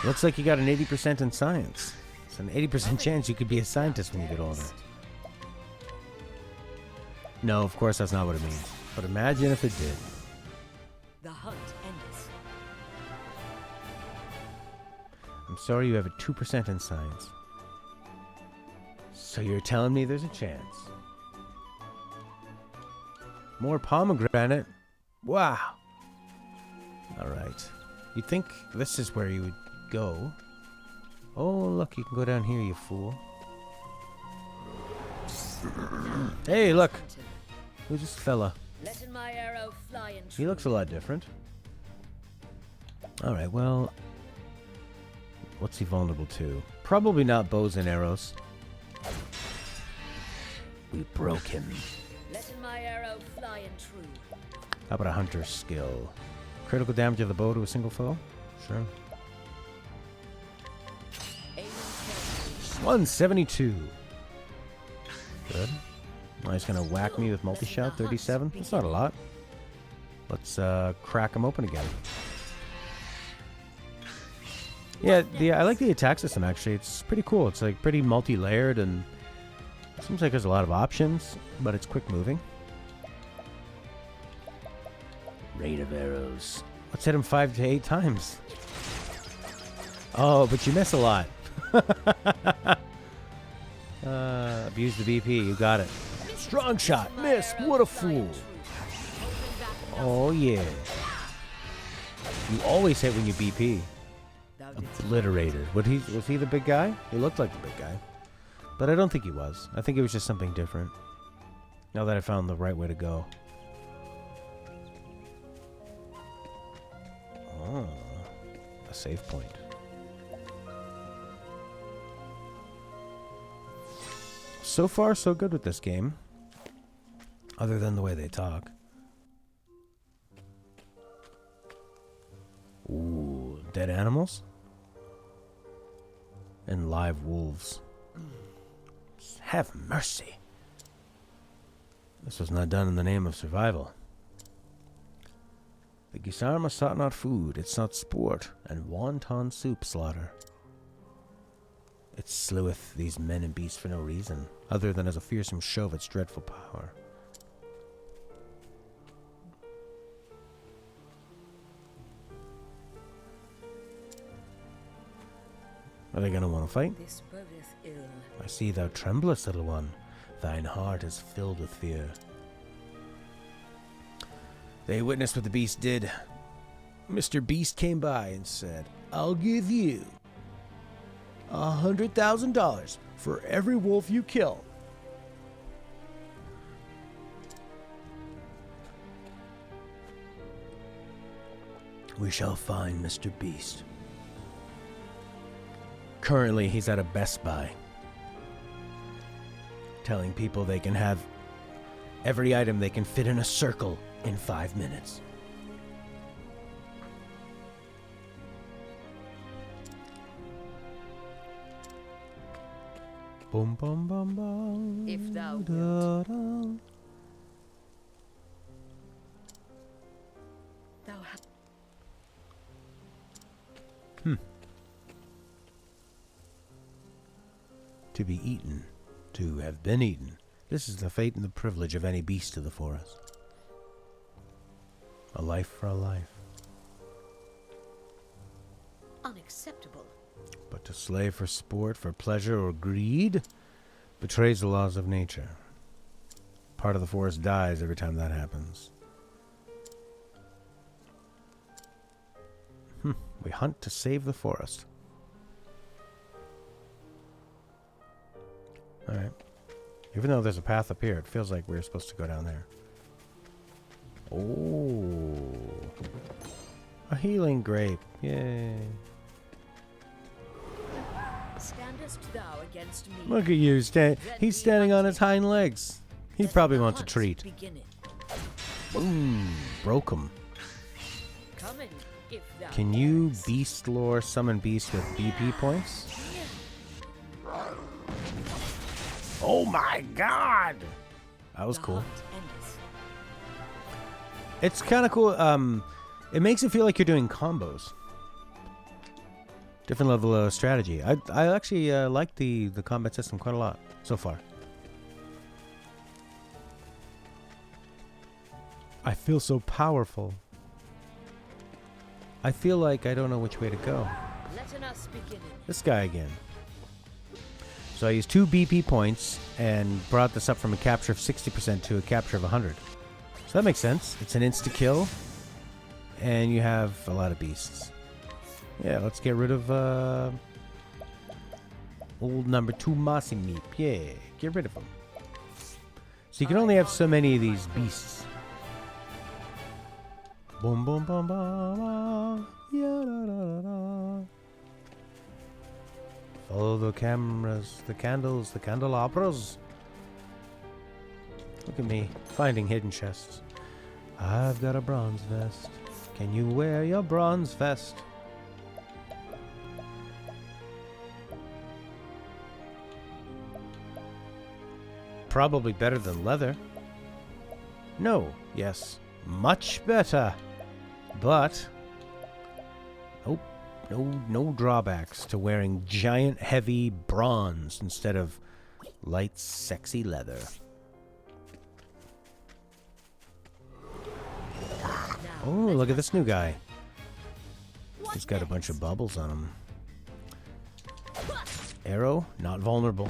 A: Looks like you got an 80% in science. It's an 80% chance you could be a scientist when you get older. No, of course that's not what it means. But imagine if it did.
B: the hunt endeth.
A: I'm sorry you have a 2% in science. So you're telling me there's a chance. More pomegranate? Wow. Alright. You'd think this is where you would go. Oh, look, you can go down here, you fool. Hey, look. Who's this fella?
B: Letting my arrow fly and
A: He looks a lot different. Alright, well... what's he vulnerable to? Probably not bows and arrows. We broke him.
B: letting my arrow fly and true.
A: How about a hunter's skill? Critical damage of the bow to a single foe? Sure.
B: Aim and
A: 172. Good. Now he's gonna whack me with multi-shot. 37. That's not a lot. Let's crack him open again. Yeah, I like the attack system actually. It's pretty cool. It's like pretty multi-layered and seems like there's a lot of options, but it's quick moving. Rain of arrows. Let's hit him 5 to 8 times. Oh, but you miss a lot. Abuse the BP. You got it. Strong shot. Miss. What a fool. Oh, yeah. You always hit when you BP. Obliterated. Was he the big guy? He looked like the big guy. But I don't think he was. I think it was just something different. Now that I found the right way to go. Oh. A save point. So far, so good with this game. Other than the way they talk. Ooh, dead animals? And live wolves. Have mercy. This was not done in the name of survival. The Gisarma sought not food, it sought sport, and wanton soup slaughter. It sleweth these men and beasts for no reason, other than as a fearsome show of its dreadful power. Are they gonna want to fight?
B: This bodeth ill.
A: I see thou tremblest, little one. Thine heart is filled with fear. They witnessed what the beast did. Mr. Beast came by and said, I'll give you $100,000 for every wolf you kill. We shall find Mr. Beast. Currently, he's at a Best Buy, telling people they can have every item they can fit in a circle in 5 minutes. Boom, boom, boom, boom.
B: If thou
A: da,
B: wilt.
A: da.
B: Thou hast
A: To be eaten, to have been eaten. This is the fate and the privilege of any beast of the forest. A life for a life.
B: unacceptable.
A: But to slay for sport, for pleasure, or greed betrays the laws of nature. Part of the forest dies every time that happens. We hunt to save the forest. Alright. Even though there's a path up here, it feels like we're supposed to go down there. Oh. A healing grape. Yay.
B: Standest thou against me?
A: Look at you. He's standing on his hind legs. He probably wants a treat. Boom. Broke him. Can you beast lore summon beasts with BP points? Oh my god! That was cool. It's kind of cool. It makes it feel like you're doing combos. Different level of strategy. I actually like the combat system quite a lot so far. I feel so powerful. I feel like I don't know which way to go. This guy again. So I used 2 BP points and brought this up from a capture of 60% to a capture of 100. So that makes sense. It's an insta-kill, and you have a lot of beasts. Yeah, let's get rid of old number 2 Mossy Meep. Yeah, get rid of him. So you can only have so many of these beasts. Boom, boom, boom, boom, yeah, da, da, da. Follow the cameras, the candles, the candelabras. Look at me, finding hidden chests. I've got a bronze vest. Can you wear your bronze vest? Probably better than leather. No, yes, much better. But no drawbacks to wearing giant heavy bronze instead of light sexy leather. Oh, look at this new guy. He's got a bunch of bubbles on him. Arrow, not vulnerable.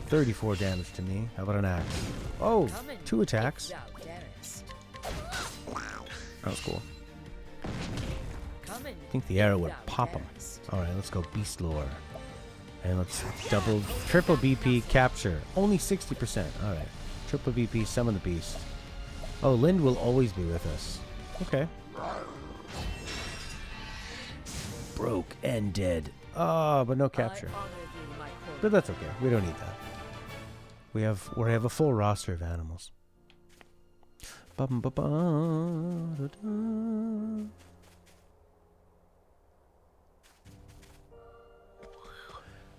A: 34 damage to me. How about an axe? Oh, 2 attacks. That was cool. I think the arrow would pop him. Alright, let's go Beast Lore. And let's triple BP capture. Only 60%. Alright. Triple BP, summon the beast. Oh, Lind will always be with us. Okay. Broke and dead. Oh, but no capture. But that's okay. We don't need that. We have a full roster of animals.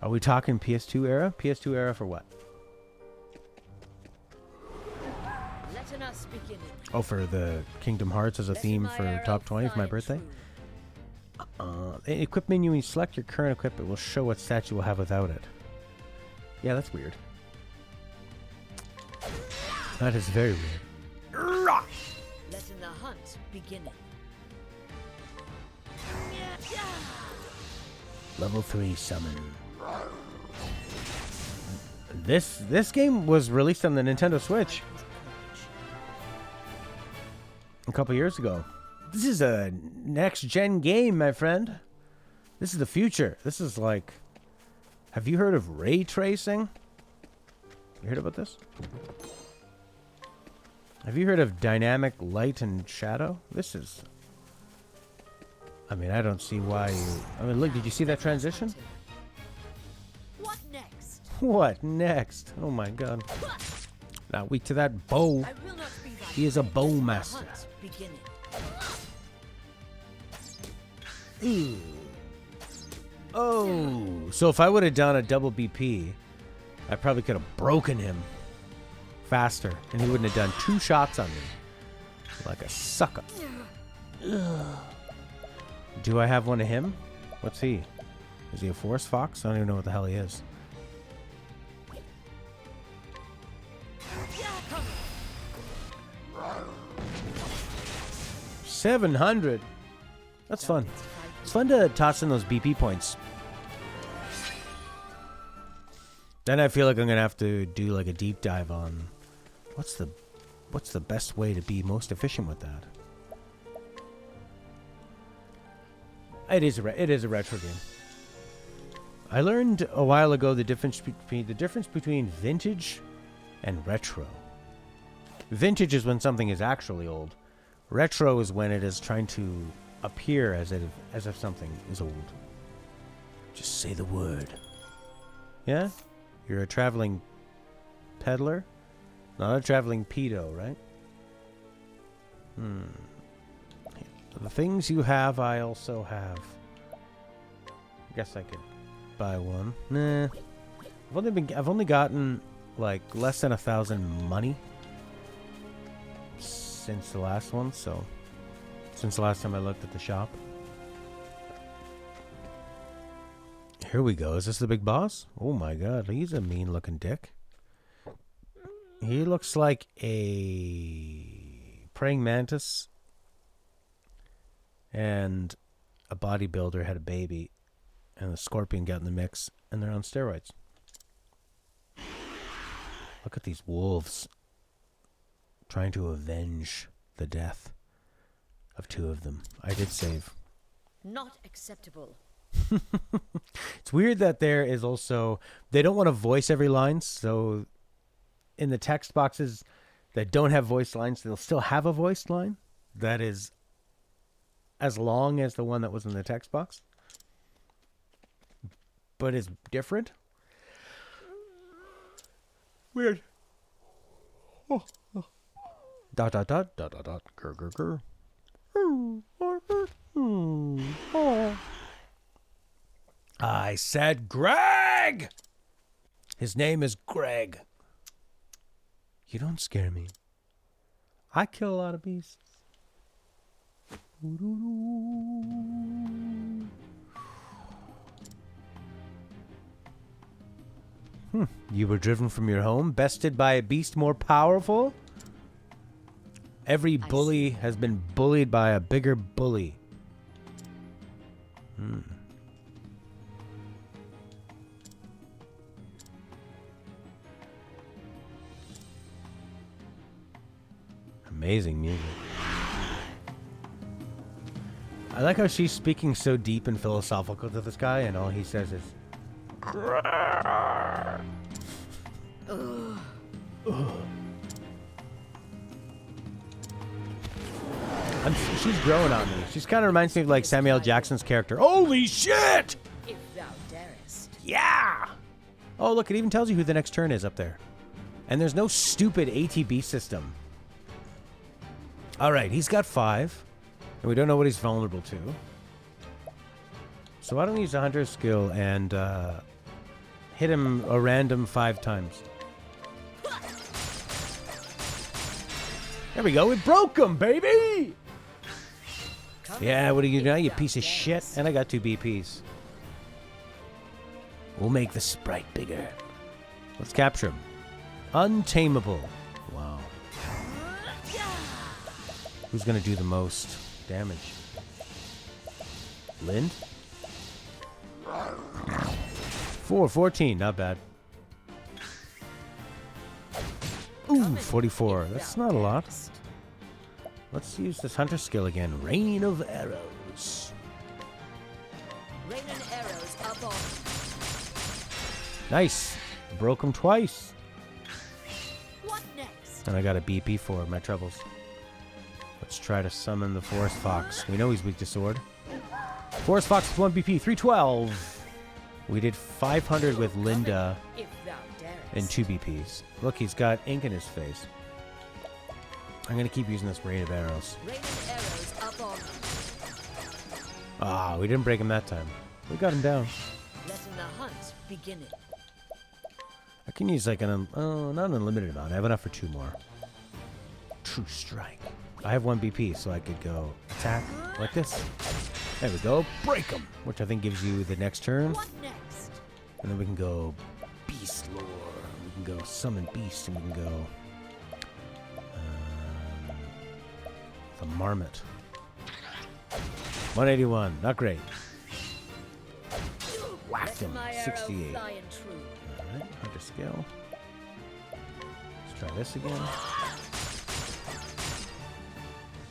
A: Are we talking PS2 era? PS2 era for what? Oh, for the Kingdom Hearts as a theme for top 20 for my birthday? Equip menu, when you select your current equipment, will show what stats you will have without it. Yeah, that's weird. That is very weird.
B: Letting the hunt begin.
A: Level 3 summon. This game was released on the Nintendo Switch a couple years ago. This is a next-gen game, my friend. This is the future. This is like... Have you heard of ray tracing? You heard about this? Have you heard of dynamic light and shadow? This is... I mean, I don't see why you... I mean, look, did you see that transition?
B: What next?
A: What next? Oh my god. Now weak to that bow. He is a bow master. Ooh. Oh, so if I would have done a double BP, I probably could have broken him faster, and he wouldn't have done 2 shots on me like a sucker. Ugh. Do I have one of him? What's he? Is he a forest fox? I don't even know what the hell he is. $700. That's fun. It's fun to toss in those BP points. Then I feel like I'm gonna have to do like a deep dive on what's the best way to be most efficient with that. It is a retro game. I learned a while ago the difference between vintage and retro. Vintage is when something is actually old. Retro is when it is trying to appear as if something is old. Just say the word. Yeah? You're a traveling peddler? Not a traveling pedo, right? The things you have, I also have. I guess I could buy one. Nah. I've only gotten like less than 1,000 money since the last one, so since the last time I looked at the shop. Here we go. Is this the big boss? Oh my god, he's a mean looking dick. He looks like a praying mantis and a bodybuilder had a baby and a scorpion got in the mix and they're on steroids. Look at these wolves trying to avenge the death of 2 of them. I did save.
B: Not acceptable.
A: It's weird that there is also... They don't want to voice every line, so in the text boxes that don't have voice lines, they'll still have a voiced line that is as long as the one that was in the text box, but is different. Weird. Oh. Dot dot dot dot dot dot. Grr grr grr. I said Greg. His name is Greg. You don't scare me. I kill a lot of beasts. You were driven from your home, bested by a beast more powerful? Every bully has been bullied by a bigger bully. Amazing music. I like how she's speaking so deep and philosophical to this guy, and all he says is... She's growing on me. She's kind of reminds me of like Samuel L. Jackson's character. Holy shit!
B: If thou darest.
A: Yeah! Oh, look, it even tells you who the next turn is up there. And there's no stupid ATB system. All right, he's got 5. And we don't know what he's vulnerable to. So why don't we use a hunter's skill and hit him a random 5 times. There we go. It broke him, baby! Yeah, what are you doing, you piece of shit? And I got 2 BPs. We'll make the sprite bigger. Let's capture him. Untamable. Wow. Who's going to do the most damage? Lind? 14. Not bad. Ooh, 44. That's not a lot. Let's use this hunter skill again. Rain of arrows.
B: Rain and arrows up on.
A: Nice. Broke him twice.
B: What next?
A: And I got a BP for my troubles. Let's try to summon the Forest Fox. We know he's weak to sword. Forest Fox with 1 BP, 312. We did 500 with Linda
B: If thou darest.
A: and 2 BPs. Look, he's got ink in his face. I'm going to keep using this Rain of Arrows.
B: Rain and arrows up on.
A: Ah, we didn't break him that time. We got him down.
B: Letting the hunt begin it.
A: I can use like an, not an unlimited amount. I have enough for 2 more. True Strike. I have 1 BP, so I could go attack like this. There we go. Break him, which I think gives you the next turn.
B: What next?
A: And then we can go Beast Lore. We can go Summon Beast, and we can go the Marmot. 181. Not great. Whacked him.
B: My arrow
A: 68.
B: flying true.
A: Alright, hunter skill. Let's try this again.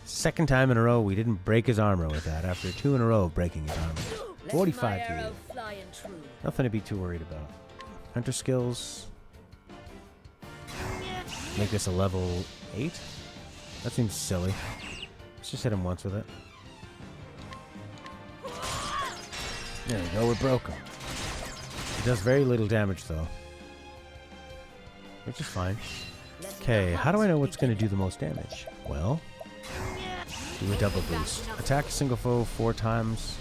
A: Second time in a row we didn't break his armor with that after 2 in a row of breaking his armor. 45
B: Letting my
A: here.
B: arrow flying true.
A: Nothing to be too worried about. Hunter skills. Make this a level 8? That seems silly. Let's just hit him once with it. There we go, we broke him. It does very little damage though. Which is fine. Okay, how do I know what's going to do the most damage? Well, do a double boost. Attack a single foe 4 times.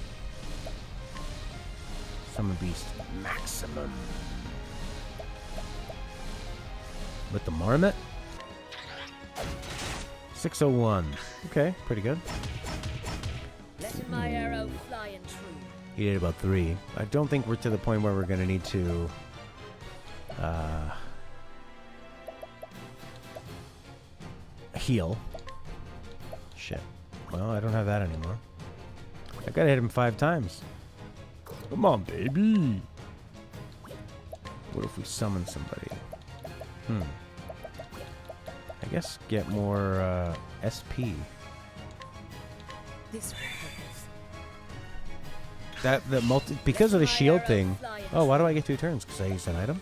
A: Summon Beast maximum. With the Marmot? 601. Okay, pretty good.
B: Letting my arrow flying true.
A: He did about 3. I don't think we're to the point where we're going to need to heal. Shit. Well, I don't have that anymore. I gotta hit him 5 times. Come on, baby. What if we summon somebody? I guess get more SP.
B: This
A: Because of the shield thing. Oh, why do I get 2 turns? Because I used an item?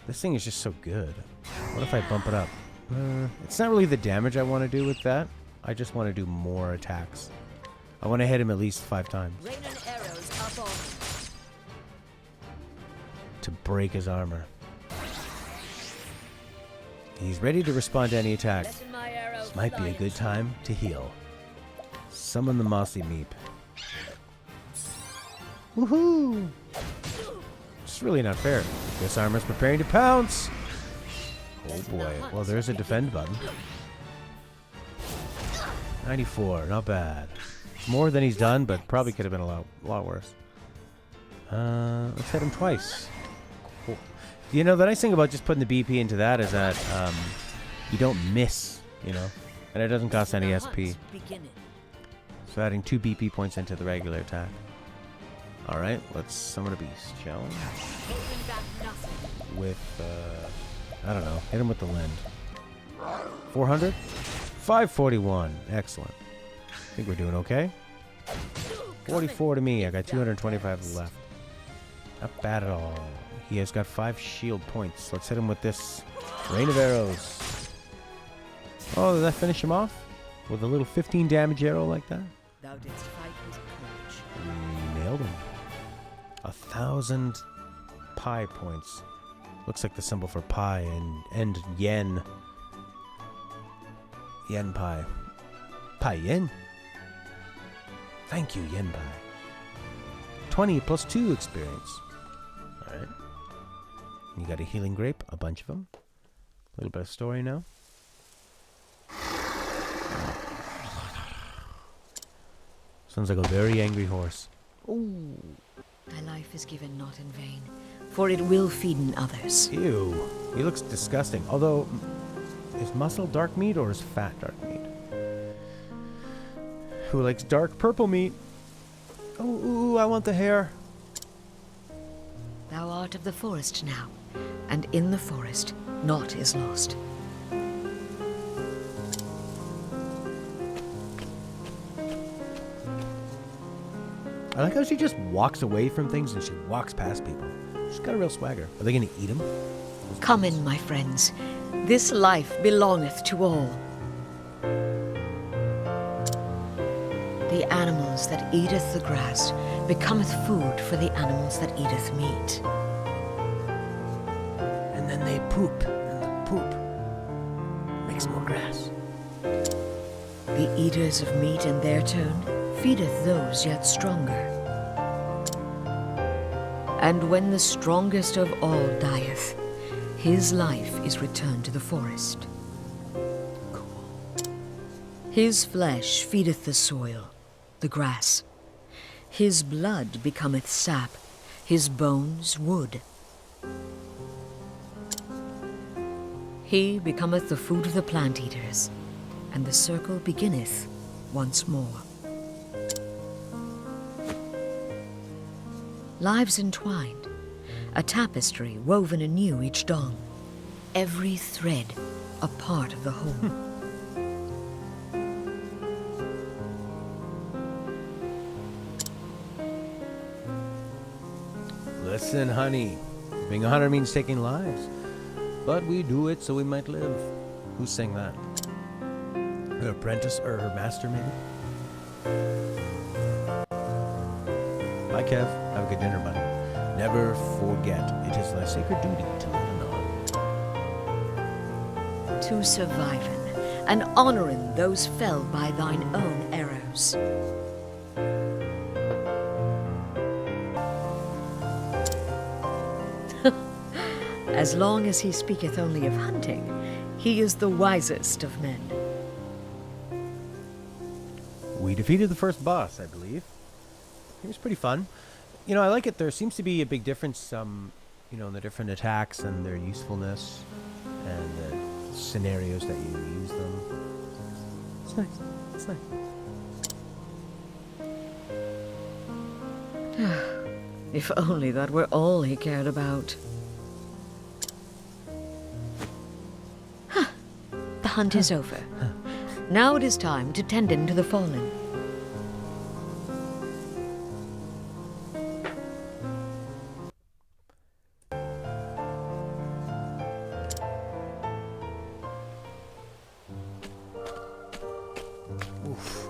A: This thing is just so good. What if I bump it up? It's not really the damage I want to do with that. I just want to do more attacks. I want to hit him at least 5 times.
B: Rain and arrows up on.
A: To break his armor. He's ready to respond to any attack.
B: Letting my arrow
A: This might be a
B: flying
A: good time to heal. Summon the Mossy Meep. Woohoo! It's really not fair. This armor's preparing to pounce! Oh boy. Well, there's a defend button. 94, not bad. It's more than he's done, but probably could have been a lot worse. Let's hit him twice. Cool. You know, the nice thing about just putting the BP into that is that you don't miss, you know, and it doesn't cost any
B: The
A: SP.
B: hunt begin it.
A: So adding 2 BP points into the regular attack. Alright, let's summon a beast, shall we?
D: Holding back nothing.
A: With, I don't know. Hit him with the Lend. 400? 541. Excellent. I think we're doing okay. 44 to me. I got 225 left. Not bad at all. He has got 5 shield points. Let's hit him with this rain of arrows. Oh, did that finish him off? With a little 15 damage arrow like that?
B: Thou didst fight his courage.
A: We nailed him. 1,000 pi points. Looks like the symbol for pi and yen. Yen pi. Pi yen? Thank you, yen pi. 20 plus 2 experience. Alright. You got a healing grape, a bunch of them. A little bit of story now. Sounds like a very angry horse.
B: Ooh. Thy life is given not in vain, for it will feed in others.
A: Ew. He looks disgusting. Although, is muscle dark meat or is fat dark meat? Who likes dark purple meat? Oh, ooh, I want the hair.
B: Thou art of the forest now, and in the forest naught is lost.
A: I like how she just walks away from things and she walks past people. She's got a real swagger. Are they going to eat him?
B: Come in, my friends. This life belongeth to all. The animals that eateth the grass becometh food for the animals that eateth meat.
A: And then they poop, and the poop makes more grass.
B: The eaters of meat in their turn feedeth those yet stronger. And when the strongest of all dieth, his life is returned to the forest. His flesh feedeth the soil, the grass. His blood becometh sap, his bones wood. He becometh the food of the plant eaters, and the circle beginneth once more. Lives entwined, a tapestry woven anew each dawn, every thread a part of the whole.
A: Listen, honey. Being a hunter means taking lives. But we do it so we might live. Who sang that? Her apprentice or her master, maybe? Bye, Kev. Have a good dinner, buddy. Never forget, it is thy sacred duty to live anon.
B: To surviven and honoring those fell by thine own arrows. As long as he speaketh only of hunting, he is the wisest of men.
A: We defeated the first boss, I believe. It was pretty fun. You know, I like it. There seems to be a big difference, you know, in the different attacks and their usefulness and the scenarios that you use them. It's nice. It's nice.
B: If only that were all he cared about. The hunt is over. Now it is time to tend in to the fallen.
F: Oof.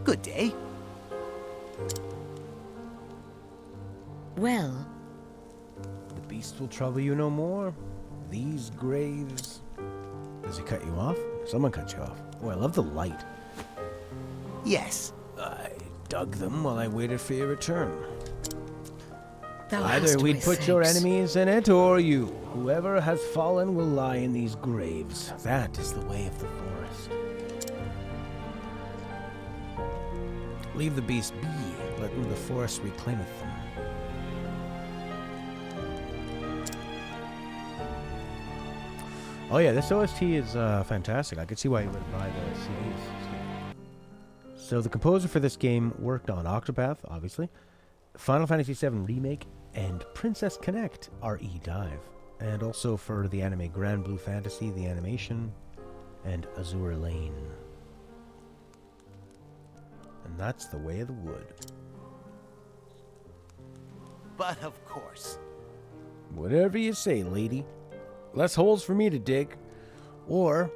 F: Good day.
B: Well,
A: The beast will trouble you no more. These graves. Does he cut you off? Someone cut you off. Oh, I love the light.
F: Yes.
A: I dug them while I waited for your return.
B: thou
A: Either
B: hast
A: we'd
B: my
A: put your
B: thanks.
A: enemies in it, or you. Whoever has fallen will lie in these graves. That is the way of the forest. Leave the beast be. Let the forest reclaimeth them. Oh yeah, this OST is fantastic. I could see why you would buy the CDs. So the composer for this game worked on Octopath, obviously, Final Fantasy VII Remake, and Princess Connect RE Dive, and also for the anime Grand Blue Fantasy, the animation, and Azure Lane. And that's the way of the wood.
F: But of course.
A: Whatever you say, lady. Less holes for me to dig. Or,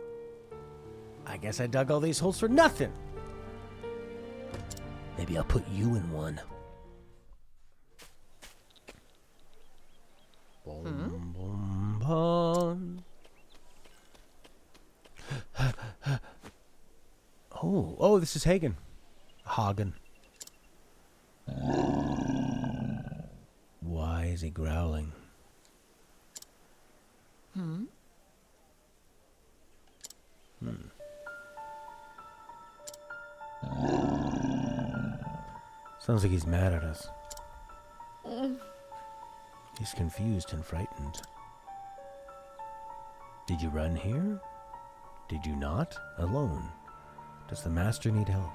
A: I guess I dug all these holes for nothing. Maybe I'll put you in one. Boom, boom, boom. Oh, this is Hagen. Hagen. Why is he growling? Sounds like he's mad at us. He's confused and frightened. Did you run here? Did you not? Alone? Does the master need help?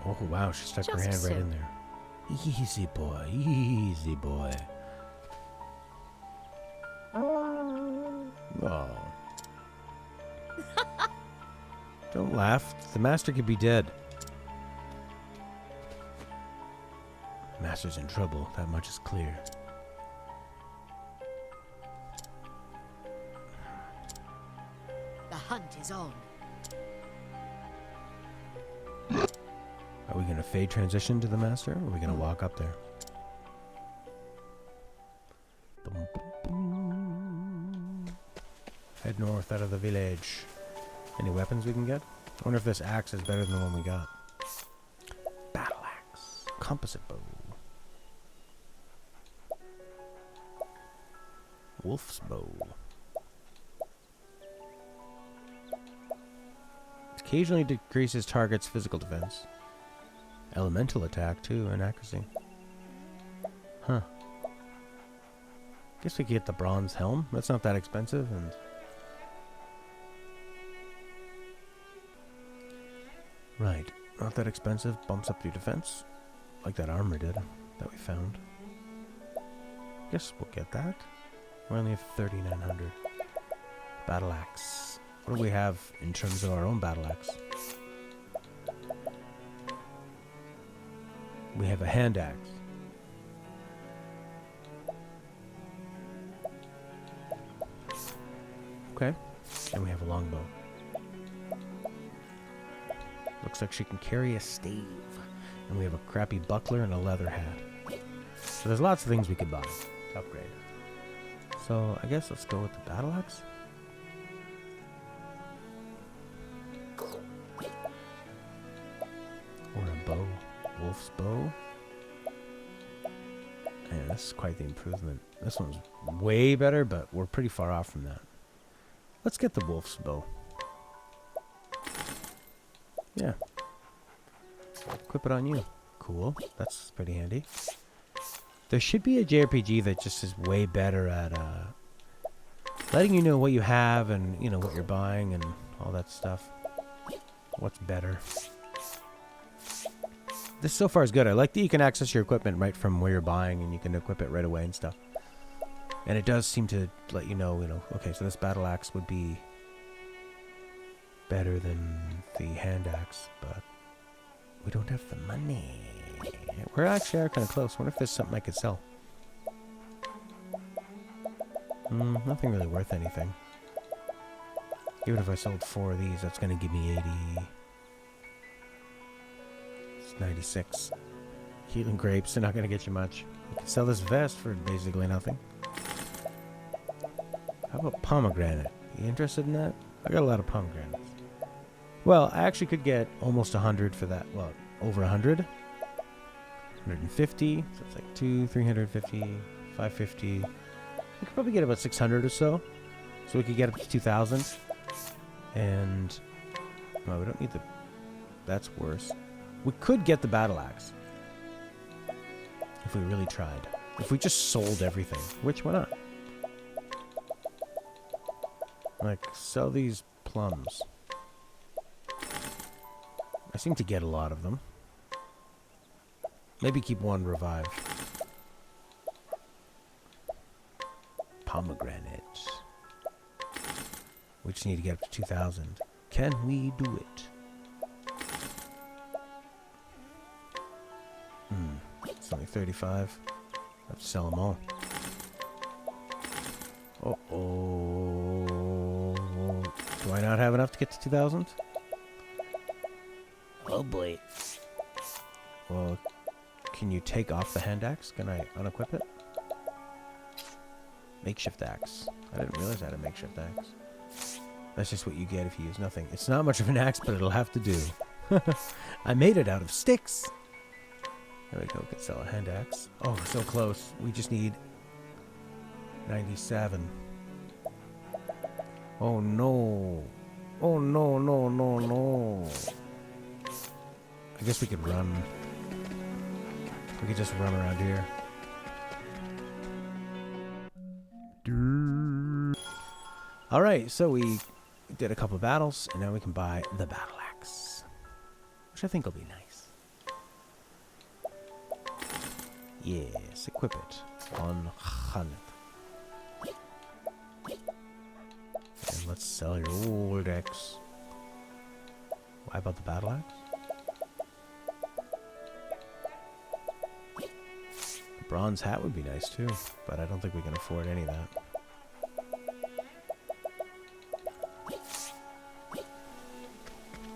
A: Oh wow, she stuck her
B: Just
A: hand right
B: so.
A: in there. Easy boy, easy boy. Oh. Don't laugh. The master could be dead. Master's in trouble, that much is clear.
B: The hunt is on.
A: Are we gonna fade transition to the master, or are we gonna walk up there? Boom, boom, boom. Head north out of the village. Any weapons we can get? I wonder if this axe is better than the one we got. Battle axe. Composite bow. Wolf's bow. Occasionally decreases target's physical defense. Elemental attack too, and accuracy. Huh. Guess we could get the bronze helm. That's not that expensive, and right, not that expensive. Bumps up your defense, like that armor did that we found. Guess we'll get that. We only have 3,900. Battle axe. What do we have in terms of our own battle axe? We have a hand axe. Okay. And we have a longbow. Looks like she can carry a stave. And we have a crappy buckler and a leather hat. So there's lots of things we could buy to upgrade. So I guess let's go with the battle axe. Or a bow. Wolf's bow. Man, this is quite the improvement. This one's way better, but we're pretty far off from that. Let's get the wolf's bow. Yeah. Equip it on you. Cool. That's pretty handy. There should be a JRPG that just is way better at letting you know what you have and, you know, what you're buying and all that stuff. What's better. This so far is good. I like that you can access your equipment right from where you're buying and you can equip it right away and stuff. And it does seem to let you know, okay, so this battle axe would be better than the hand axe, but we don't have the money. We're actually kind of close. I wonder if there's something I could sell. Nothing really worth anything. Even if I sold 4 of these, that's going to give me 80. It's 96. Healing grapes are not going to get you much. You can sell this vest for basically nothing. How about pomegranate? You interested in that? I got a lot of pomegranates. Well, I actually could get almost 100 for that. Well, over 100. 150. So it's like 350, 550. We could probably get about 600 or so. So we could get up to 2,000. And no, we don't need the. That's worse. We could get the battle axe if we really tried. If we just sold everything, which why not? Like, sell these plums. I seem to get a lot of them. Maybe keep one revive. Pomegranates. We just need to get up to 2,000. Can we do it? It's only 35. Have to sell them all. Uh-oh. Do I not have enough to get to 2,000? Oh boy. Well, can you take off the hand axe? Can I unequip it? Makeshift axe. I didn't realize I had a makeshift axe. That's just what you get if you use nothing. It's not much of an axe, but it'll have to do. I made it out of sticks. There we go. Could sell a hand axe. Oh, we're so close. We just need 97. Oh no. Oh no, no, no, no. I guess we could run. We could just run around here. Alright, so we did a couple of battles, and now we can buy the battle axe. Which I think will be nice. Yes, equip it. 100. And let's sell your old axe. Why about the battle axe? The bronze hat would be nice too, but I don't think we can afford any of that.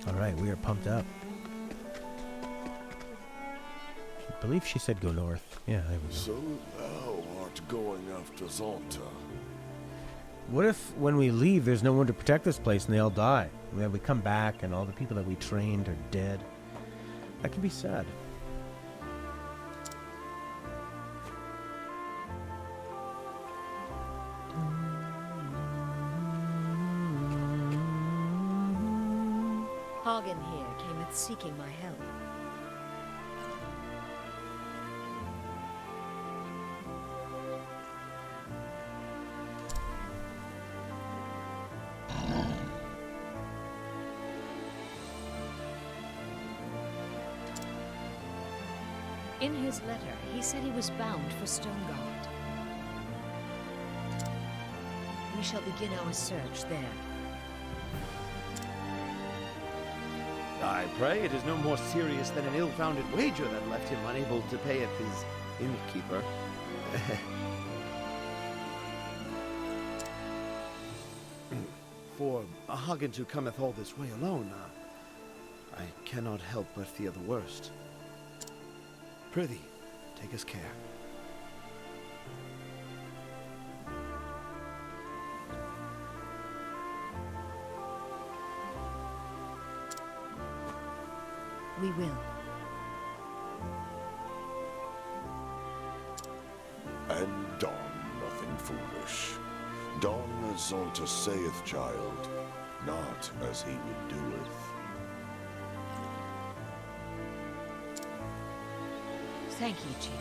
A: Alright, we are pumped up. I believe she said go north. Yeah, there we go.
C: So thou art going after Zonta.
A: What if when we leave there's no one to protect this place and they all die? And then we come back and all the people that we trained are dead. That could be sad.
B: Hagen here cameth seeking my help. In his letter, he said he was bound for Stonegard. We shall begin our search there.
G: I pray it is no more serious than an ill-founded wager that left him unable to pay at his innkeeper. For a Hagen who cometh all this way alone, I cannot help but fear the worst. Prithee, take us care.
B: We will.
C: And don nothing foolish. Don as Zonta saith, child, not as he would doeth.
B: Thank you, Chief.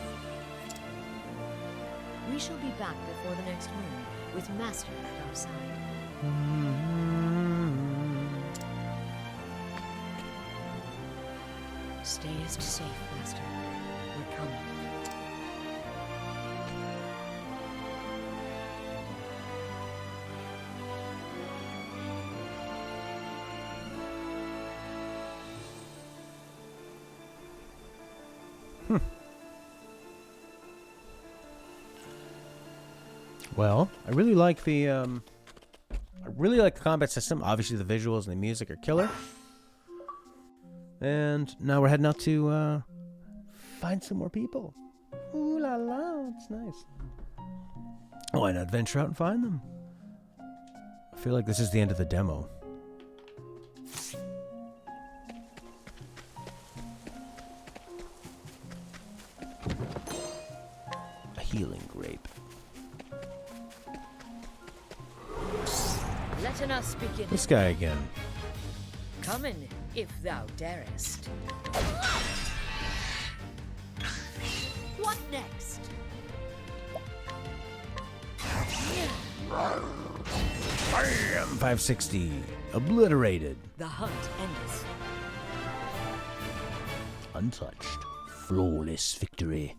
B: We shall be back before the next moon, with Master at our side. Stayest safe, Master. We're coming.
A: Well, I really like the combat system. Obviously, the visuals and the music are killer. And now we're heading out to find some more people. Ooh la la, it's nice. Why not venture out and find them? I feel like this is the end of the demo. A healing grape.
B: Let us begin.
A: This guy again.
B: Come in, if thou darest. What next?
A: Bam! 560. Obliterated.
B: The hunt ends.
A: Untouched. Flawless victory.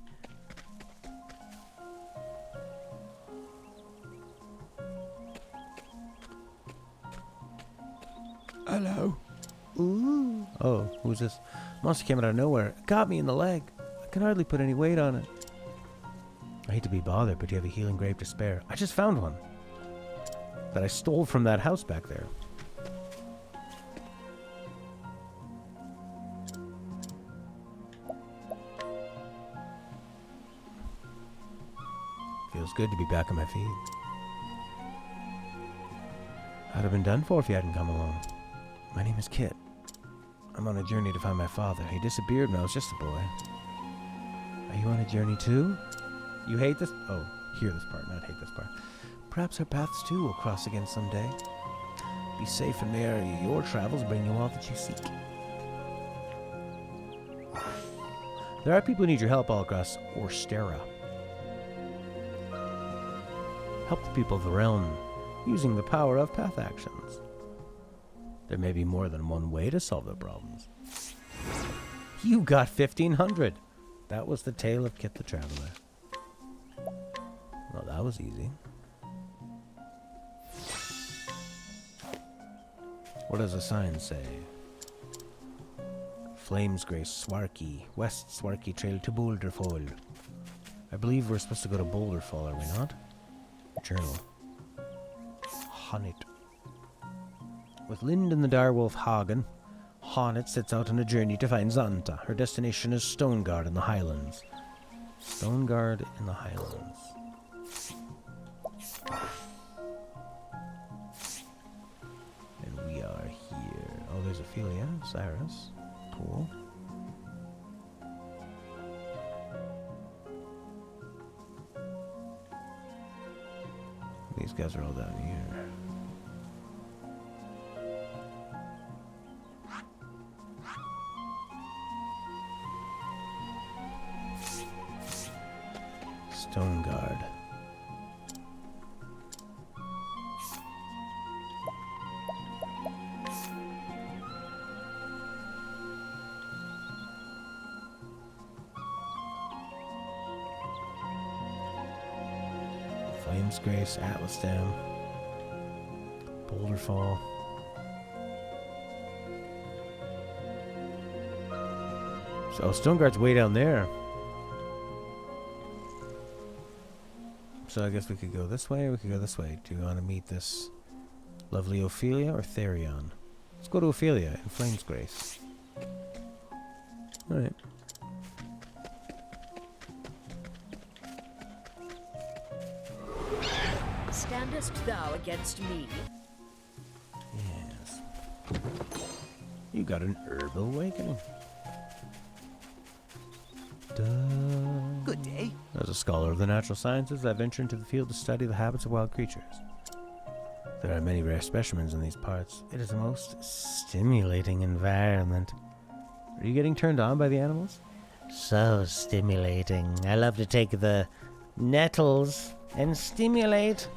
G: Hello.
A: Ooh. Oh, who's this? Monster came out of nowhere. It got me in the leg. I can hardly put any weight on it. I hate to be bothered, but you have a healing grave to spare. I just found one. That I stole from that house back there. Feels good to be back on my feet. I'd have been done for if you hadn't come along. My name is Kit. I'm on a journey to find my father. He disappeared when I was just a boy. Are you on a journey too? You hate this? Oh, hear this part, not hate this part. Perhaps our paths too will cross again someday. Be safe and may your travels bring you all that you seek. There are people who need your help all across Orstera. Help the people of the realm using the power of path actions. There may be more than one way to solve their problems. You got 1,500. That was the tale of Kit the Traveler. Well, that was easy. What does the sign say? Flames Grace Swarky, West Swarky Trail to Boulderfall. I believe we're supposed to go to Boulderfall, are we not? Journal. Honnet. With Lind and the Direwolf Hagen, Honnet sets out on a journey to find Zanta. Her destination is Stoneguard in the Highlands. Stoneguard in the Highlands. And we are here. Oh, there's Ophelia, Cyrus. Cool. These guys are all down here. Stoneguard. Flames Grace, Atlas Dam, Boulder Fall. So Stoneguard's way down there. So I guess we could go this way or we could go this way. Do you want to meet this lovely Ophelia or Therion? Let's go to Ophelia in Flames Grace. Alright.
B: Standest thou against me?
A: Yes. You got an herbal awakening.
F: Good day.
A: As a scholar of the natural sciences, I venture into the field to study the habits of wild creatures. There are many rare specimens in these parts. It is a most stimulating environment. Are you getting turned on by the animals? So stimulating. I love to take the nettles and stimulate.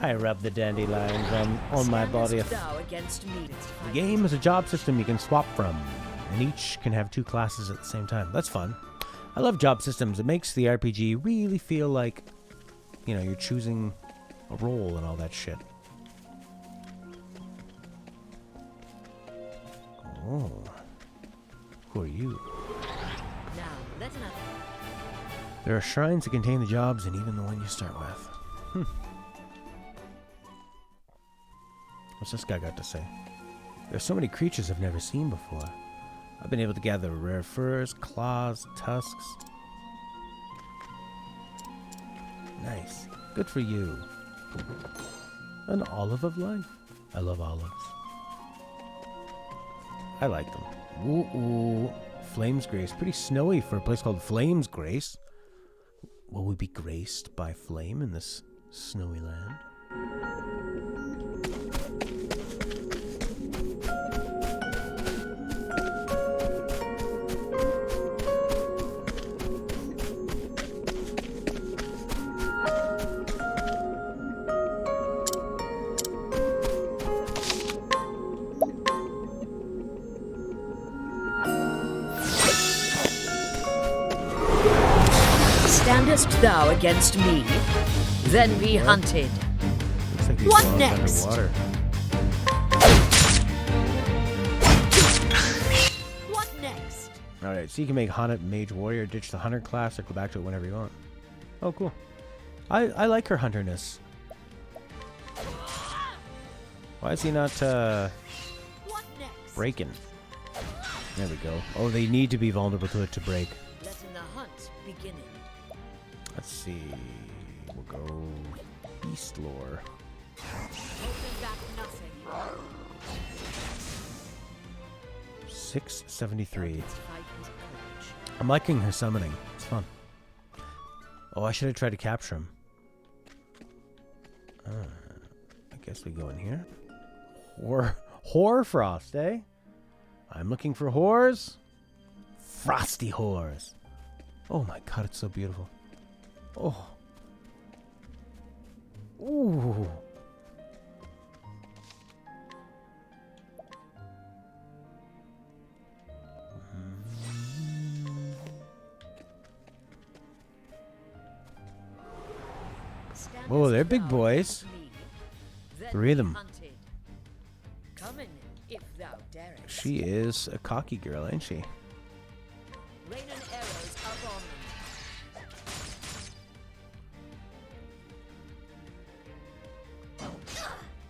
A: I rub the dandelions on my body.
B: Standest thou against me?
A: The game is a job system you can swap from, and each can have two classes at the same time. That's fun. I love job systems. It makes the RPG really feel like, you know, you're choosing a role and all that shit. Oh. Who are you?
B: Now, let another.
A: There are shrines that contain the jobs and even the one you start with. What's this guy got to say? There's so many creatures I've never seen before. I've been able to gather rare furs, claws, tusks. Nice. Good for you. An olive of life. I love olives. I like them. Ooh, ooh. Flames Grace. Pretty snowy for a place called Flames Grace. Will we be graced by flame in this snowy land?
B: Standest thou against me? Then be hunted.
A: Looks like he
B: What
A: belongs
B: next?
A: underwater.
B: What next?
A: Alright, so you can make Hunted Mage Warrior, ditch the Hunter class, or go back to it whenever you want. Oh, cool. I like her Hunterness. Why is he not,
B: What next?
A: breaking? There we go. Oh, they need to be vulnerable to it to break.
B: Letting the hunt begin.
A: Let's see. We'll go Beast Lore.
B: Holding back nothing.
A: 673.
B: Thou didst fight with courage.
A: I'm liking her summoning. It's fun. Oh, I should have tried to capture him. I guess we go in here. Hoarfrost, eh? I'm looking for whores. Frosty whores. Oh my god, it's so beautiful. Oh. Ooh. Whoa, they're big boys. 3 of them.
B: Come in, if thou darest.
A: She is a cocky girl, ain't she?
B: Rain and arrows up on them.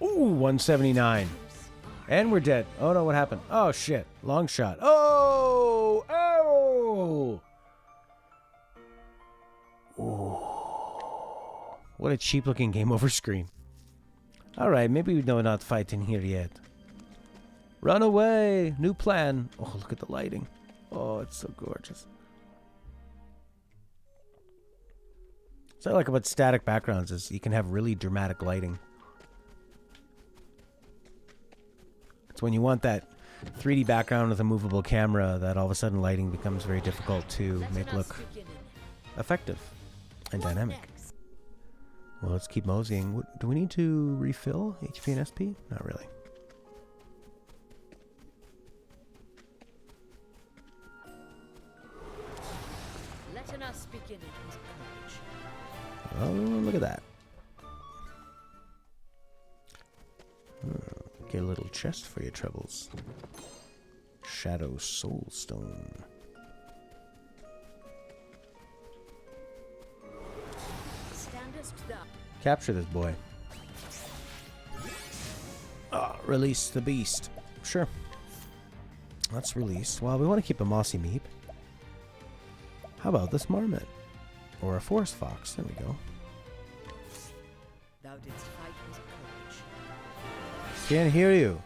A: Ooh, 179. And we're dead. Oh no, what happened? Oh shit. Long shot. Oh! Oh! Ooh. What a cheap looking game over screen. Alright, maybe we know not fight in here yet. Run away! New plan. Oh, look at the lighting. Oh, it's so gorgeous. So I like about static backgrounds is you can have really dramatic lighting. It's when you want that 3D background with a movable camera that all of a sudden lighting becomes very difficult to make look effective and dynamic. Well, let's keep moseying. Do we need to refill HP and SP? Not really.
B: Letting us begin it with courage.
A: Oh, look at that. Get a little chest for your troubles. Shadow Soul Stone.
B: Standest thou?
A: Capture this boy. Release the beast. Sure. Let's release. Well, we want to keep a mossy meep. How about this marmot? Or a forest fox. There we go.
B: Thou didst fight with courage.
A: Can't hear you.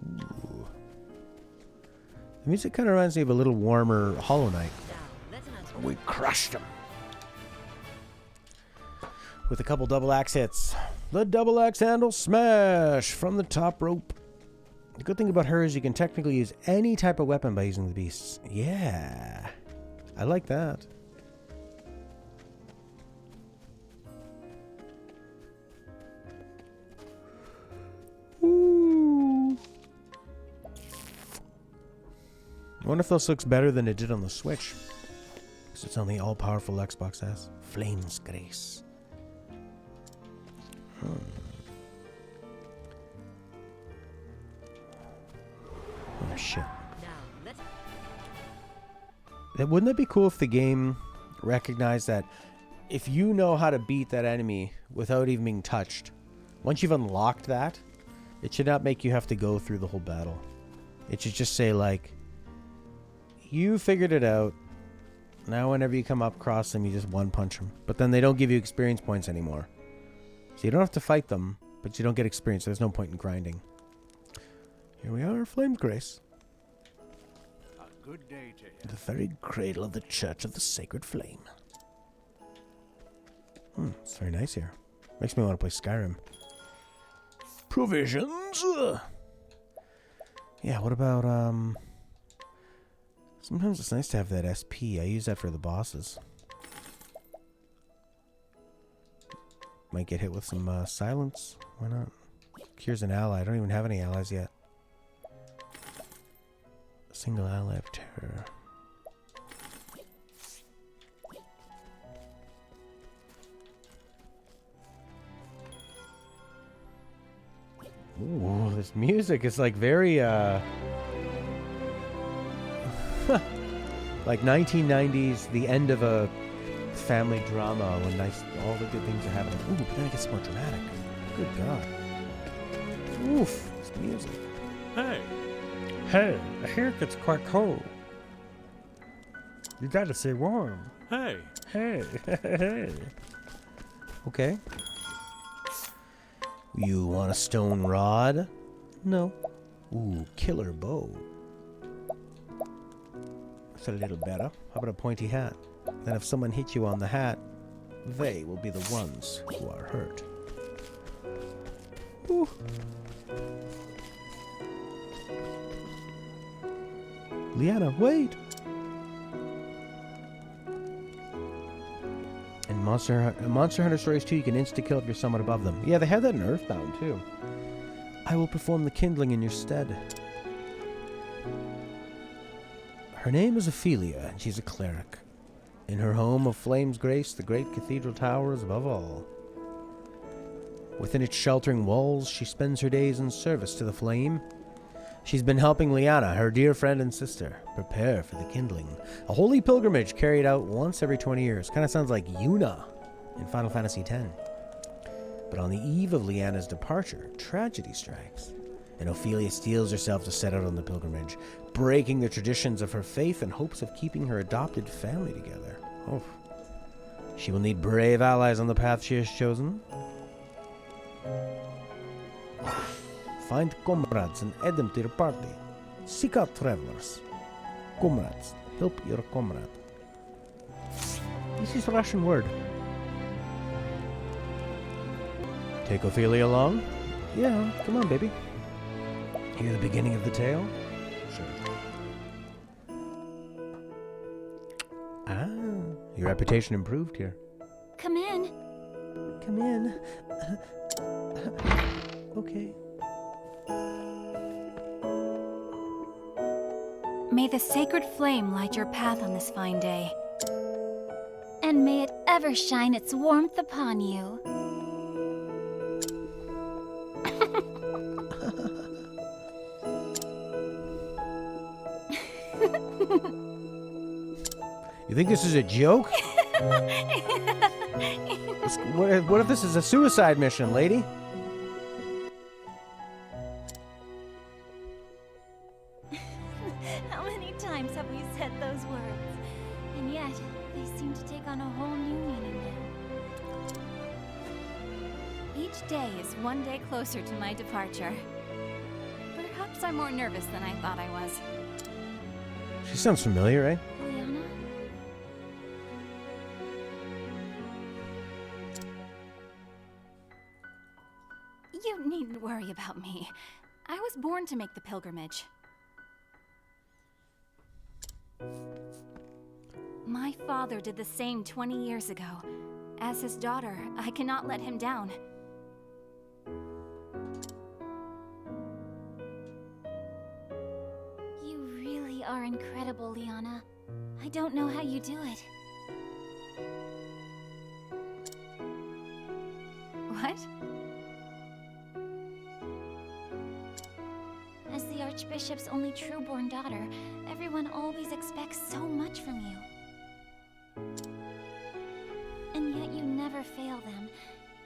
A: Ooh. The music kind of reminds me of a little warmer Hollow Knight.
B: Now, letting us
A: We crushed him. With a couple double axe hits. The double axe handle smash from the top rope. The good thing about her is you can technically use any type of weapon by using the beasts. Yeah. I like that. Ooh. I wonder if this looks better than it did on the Switch. Because it's on the all-powerful Xbox S. Flames Grace. Oh, shit. Wouldn't that be cool if the game recognized that if you know how to beat that enemy without even being touched, once you've unlocked that, it should not make you have to go through the whole battle. It should just say, like, you figured it out. Now whenever you come up across them, you just one-punch them. But then they don't give you experience points anymore. So you don't have to fight them, but you don't get experience. There's no point in grinding. Here we are, Flame Grace.
C: A good day to you.
A: The very cradle of the Church of the Sacred Flame. It's very nice here. Makes me want to play Skyrim. Provisions! Yeah, what about, sometimes it's nice to have that SP. I use that for the bosses. Might get hit with some silence. Why not? Cures an ally. I don't even have any allies yet. Single ally of terror. Ooh, this music is like very, like 1990s, the end of a family drama when all the good things are happening. Ooh, but then it gets more dramatic. Good God. Oof, this music.
H: Hey, the hair gets quite cold. You gotta stay warm. Hey. Hey.
A: Okay. You want a stone rod? No. Ooh, killer bow. That's a little better. How about a pointy hat? Then if someone hits you on the hat, they will be the ones who are hurt. Ooh. Liana, wait! In Monster Hunter Stories 2, you can insta-kill if you're somewhat above them. Yeah, they have that in Earthbound, too. I will perform the kindling in your stead. Her name is Ophelia, and she's a cleric. In her home of flames grace the great cathedral towers above all. Within its sheltering walls, she spends her days in service to the flame. She's been helping Liana, her dear friend and sister, prepare for the kindling. A holy pilgrimage carried out once every 20 years. Kind of sounds like Yuna in Final Fantasy X. But on the eve of Liana's departure, tragedy strikes, and Ophelia steels herself to set out on the pilgrimage, breaking the traditions of her faith in hopes of keeping her adopted family together. Oh. She will need brave allies on the path she has chosen. Find comrades and add them to your party. Seek out travelers. Comrades, help your comrade. This is a Russian word. Take Ophelia along? Yeah, come on, baby. Hear the beginning of the tale? Sure. Ah, your reputation improved here.
D: Come in.
A: Come in. Okay.
I: May the sacred flame light your path on this fine day. And may it ever shine its warmth upon you.
A: You think this is a joke? What if this is a suicide mission, lady?
I: How many times have we said those words? And yet, they seem to take on a whole new meaning now. Each day is one day closer to my departure. Perhaps I'm more nervous than I thought I was.
A: She sounds familiar, eh?
I: Liana? You needn't worry about me. I was born to make the pilgrimage. My father did the same 20 years ago. As his daughter, I cannot let him down. You really are incredible, Liana. I don't know how you do it. What? As the Archbishop's only true-born daughter, everyone always expects so much from you. And yet you never fail them.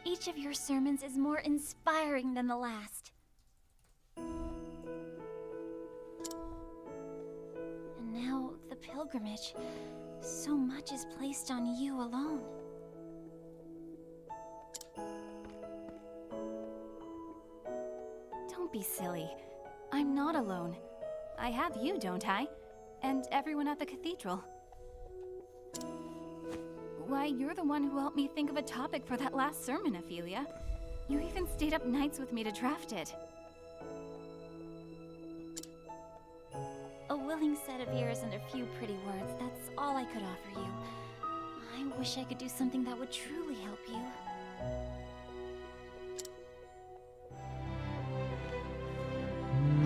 I: Each of your sermons is more inspiring than the last. And now, the pilgrimage. So much is placed on you alone. Don't be silly. I'm not alone. I have you, don't I? And everyone at the cathedral. Why, you're the one who helped me think of a topic for that last sermon, Ophelia. You even stayed up nights with me to draft it. A willing set of ears and a few pretty words, that's all I could offer you. I wish I could do something that would truly help you.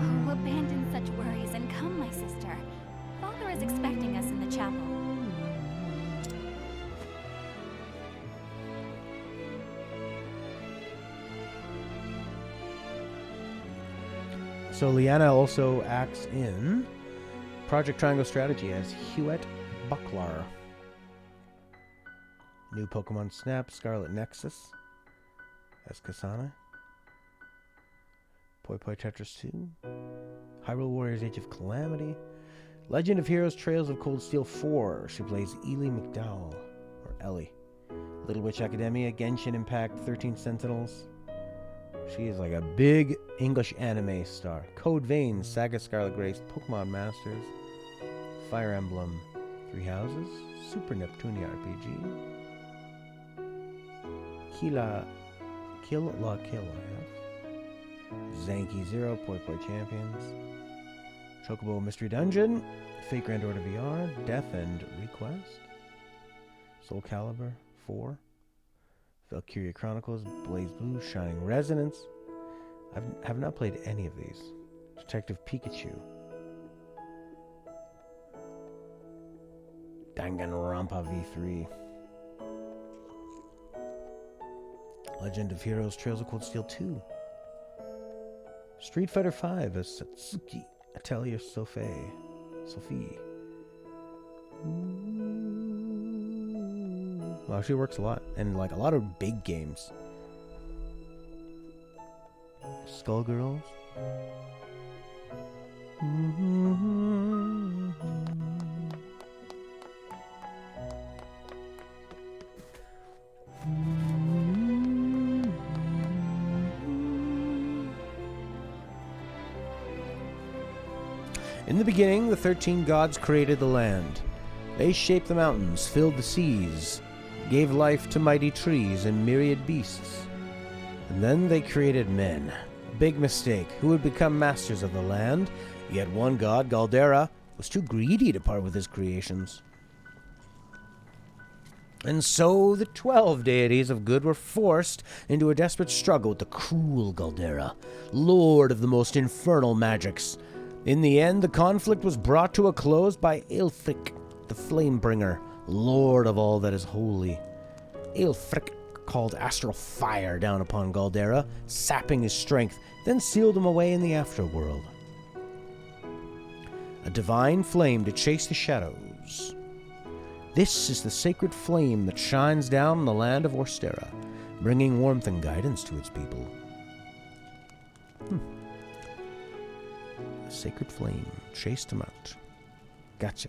I: Oh, abandon such worries and come, my sister. Father is expecting us in the chapel.
A: So Liana also acts in Project Triangle Strategy as Huet Bucklar. New Pokemon Snap, Scarlet Nexus as Kasana. Poi Poi Tetris 2. Hyrule Warriors Age of Calamity. Legend of Heroes Trails of Cold Steel 4. She plays Ely McDowell, or Ellie. Little Witch Academia, Genshin Impact, 13 Sentinels. She is like a big English anime star. Code Vein, Saga Scarlet Grace, Pokemon Masters, Fire Emblem, Three Houses, Super Neptunia RPG, Kill La Kill, I have. Zanky Zero, Poi Poi Champions, Chocobo Mystery Dungeon, Fate Grand Order VR, Death and Request, Soul Calibur 4, Valkyria Chronicles, Blaze Blue, Shining Resonance. I have not played any of these. Detective Pikachu. Danganronpa V3. Legend of Heroes Trails of Cold Steel 2. Street Fighter V as Satsuki Atelier Sophie. Well, she works a lot. And like a lot of big games. Skullgirls. In the beginning, the 13 gods created the land. They shaped the mountains, filled the seas, gave life to mighty trees and myriad beasts. And then they created men. A big mistake. Who would become masters of the land? Yet one god, Galdera, was too greedy to part with his creations. And so the 12 deities of good were forced into a desperate struggle with the cruel Galdera, lord of the most infernal magics. In the end, the conflict was brought to a close by Aelfric, the Flamebringer, lord of all that is holy. Aelfric called astral fire down upon Galdera, sapping his strength, then sealed him away in the afterworld. A divine flame to chase the shadows. This is the sacred flame that shines down on the land of Orstera, bringing warmth and guidance to its people. The sacred flame chased him out. Gotcha.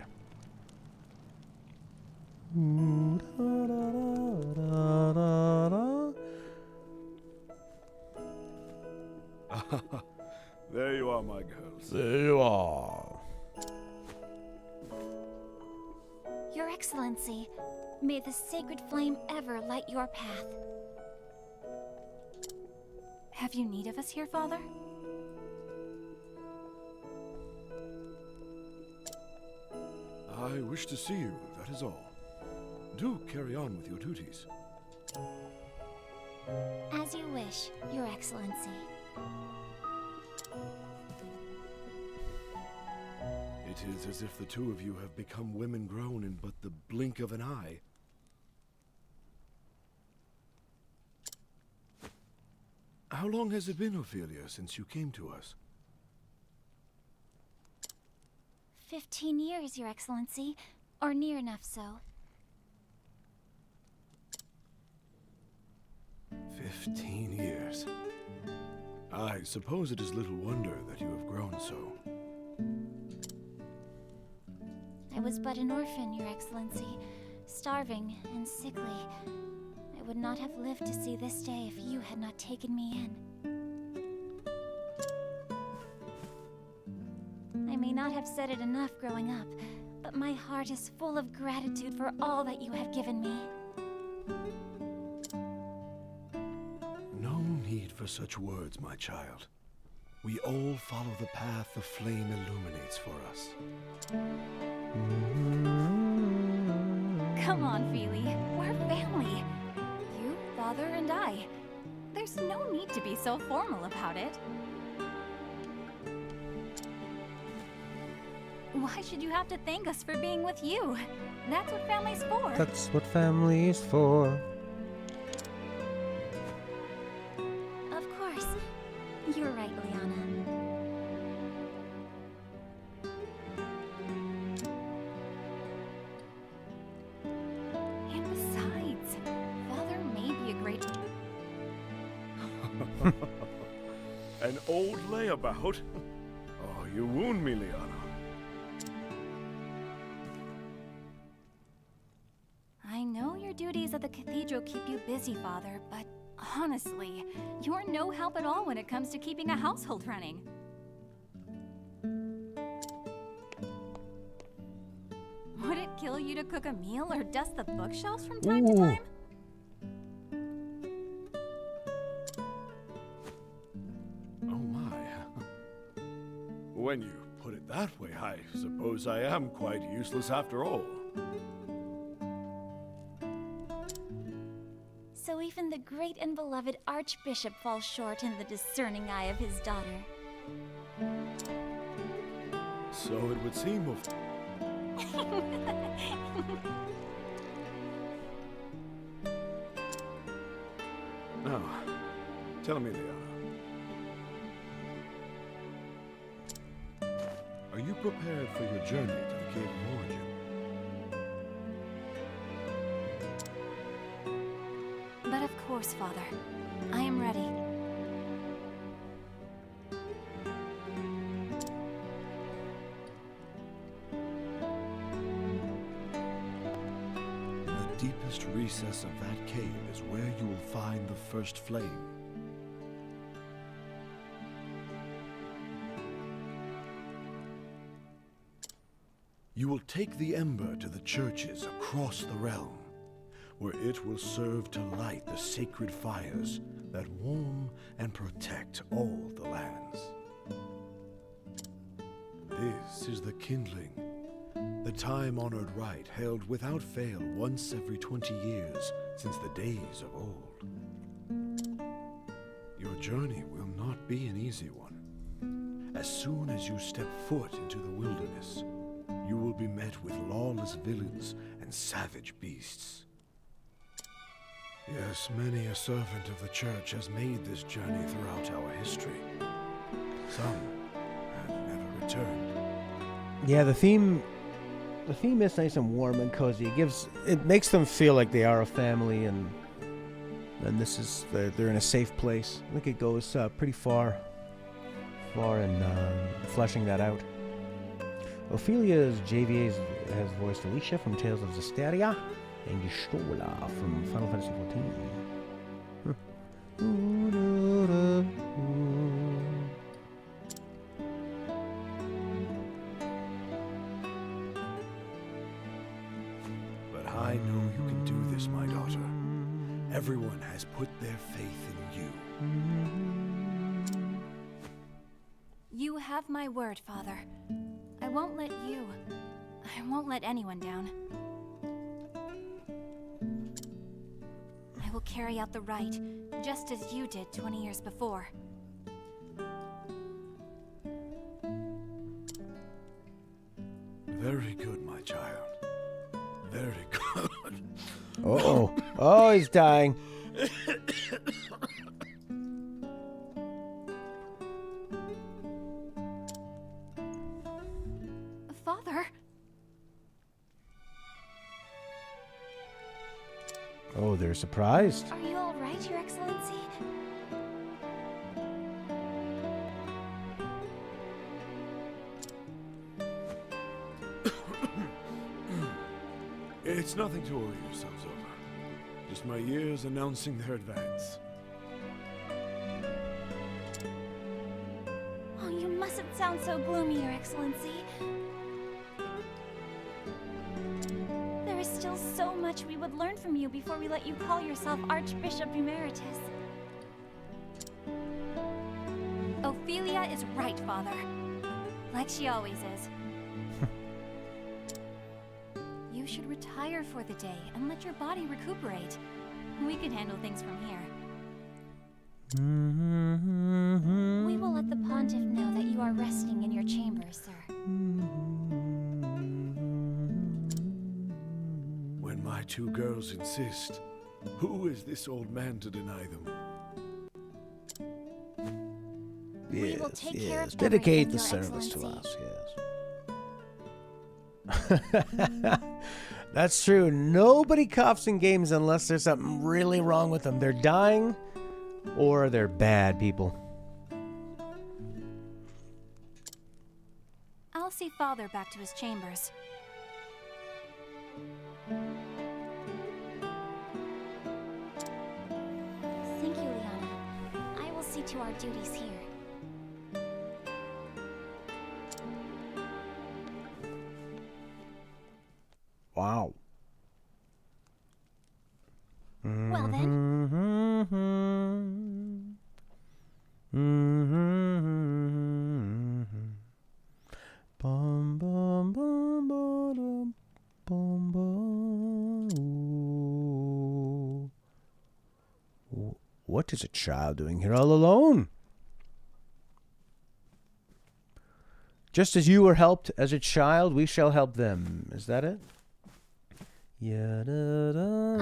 C: There you are, my girls.
A: There you are.
I: Your Excellency, may the sacred flame ever light your path. Have you need of us here, Father?
C: I wish to see you, that is all. Do carry on with your duties.
I: As you wish, Your Excellency.
C: It is as if the two of you have become women grown in but the blink of an eye. How long has it been, Ophelia, since you came to us?
I: 15 years, Your Excellency, or near enough so.
C: 15 years. I suppose it is little wonder that you have grown so.
I: I was but an orphan, Your Excellency, starving and sickly. I would not have lived to see this day if you had not taken me in. I may not have said it enough growing up, but my heart is full of gratitude for all that you have given me.
C: No need for such words, my child. We all follow the path the flame illuminates for us.
I: Come on, Feely. We're family. You, Father, and I. There's no need to be so formal about it. Why should you have to thank us for being with you? That's what family's for.
A: That's what family is for.
I: Of course. You're right, Liana. And besides, Father may be a great...
C: An old layabout? Oh, you wound me, Liana.
I: I know your duties at the cathedral keep you busy, Father, but honestly, you're no help at all when it comes to keeping a household running. Would it kill you to cook a meal or dust the bookshelves from time to time?
C: Oh my. When you put it that way, I suppose I am quite useless after all.
I: So even the great and beloved Archbishop falls short in the discerning eye of his daughter.
C: So it would seem of... Now, tell me, Liana. Are you prepared for your journey to the Cave of Origin?
I: But of course, Father. I am ready.
C: The deepest recess of that cave is where you will find the first flame. You will take the ember to the churches across the realm, where it will serve to light the sacred fires that warm and protect all the lands. This is the kindling, the time-honored rite held without fail once every 20 years since the days of old. Your journey will not be an easy one. As soon as you step foot into the wilderness, you will be met with lawless villains and savage beasts. Yes, many a servant of the church has made this journey throughout our history. Some have never returned.
A: Yeah, the theme is nice and warm and cozy. It makes them feel like they are a family, and they're in a safe place. I think it goes pretty far in fleshing that out. Ophelia's JVA has voiced Alicia from Tales of Zestiria and Gistola from Final Fantasy XIV.
C: But I know you can do this, my daughter. Everyone has put their faith in you.
I: You have my word, Father. I won't let anyone down. I will carry out the rite, just as you did 20 years before.
C: Very good, my child. Very good.
A: Uh-oh. Oh, he's dying.
I: Father?
A: Oh, they're surprised.
I: Are you all right, Your Excellency?
C: It's nothing to worry yourselves over. Just my years announcing their advance.
I: Oh, you mustn't sound so gloomy, Your Excellency. There is still so much we would learn from you before we let you call yourself Archbishop Emeritus. Ophelia is right, Father. Like she always is. You should retire for the day and let your body recuperate. We can handle things from here. We will let the Pontiff know that you are resting in your chambers, sir.
C: My two girls insist. Who is this old man to deny them?
I: We will take care of
A: Dedicate the
I: everything, Your
A: service to
I: Excellency.
A: us, yes. That's true. Nobody coughs in games unless there's something really wrong with them. They're dying or they're bad people.
I: I'll see Father back to his chambers. Thank you, Liana. I will see to our duties here.
A: Wow.
I: Well then,
A: Bum, bum, bum, ba-dum, bum, bum. Ooh. What is a child doing here all alone? Just as you were helped as a child, we shall help them. Is that it? Yeah, da, da.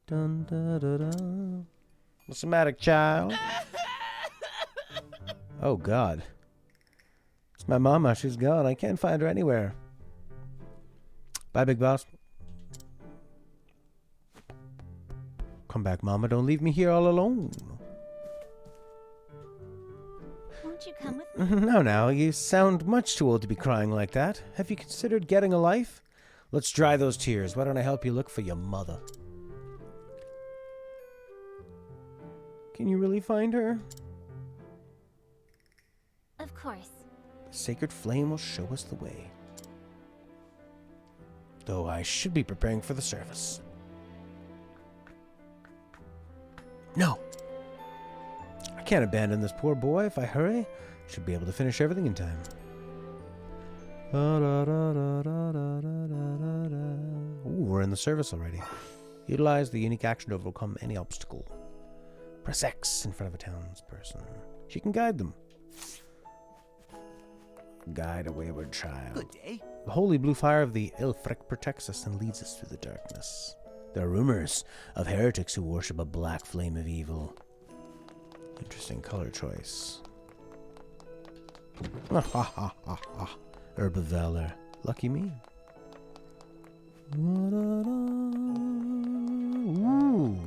A: Dun, da, da, da. What's the matter, child? Oh, God. It's my mama. She's gone. I can't find her anywhere. Bye, Big Boss. Come back, Mama. Don't leave me here all alone.
I: won't you come with me?
A: No, now. You sound much too old to be crying like that. Have you considered getting a life? Let's dry those tears. Why don't I help you look for your mother? Can you really find her?
I: Of course.
A: The sacred flame will show us the way. Though I should be preparing for the service. No! I can't abandon this poor boy. If I hurry, should be able to finish everything in time. Ooh, we're in the service already. Utilize the unique action to overcome any obstacle. Press X in front of a townsperson. She can guide them. Guide a wayward child.
F: Good day.
A: The holy blue fire of the Ilfric protects us and leads us through the darkness. There are rumors of heretics who worship a black flame of evil. Interesting color choice. Herb of Valor. Lucky me. Ooh.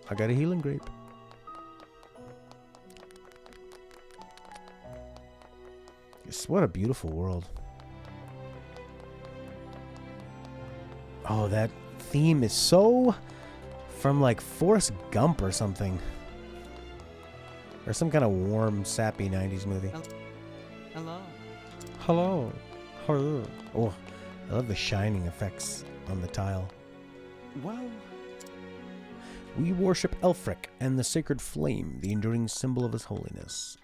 A: I got a healing grape. Yes, what a beautiful world. Oh, that theme is so from like Forrest Gump or something. Or some kind of warm, sappy 90s movie.
F: Hello.
A: Hello. Hello. Oh, I love the shining effects on the tile.
F: Well,
A: We worship Elfric and the sacred flame, the enduring symbol of his holiness.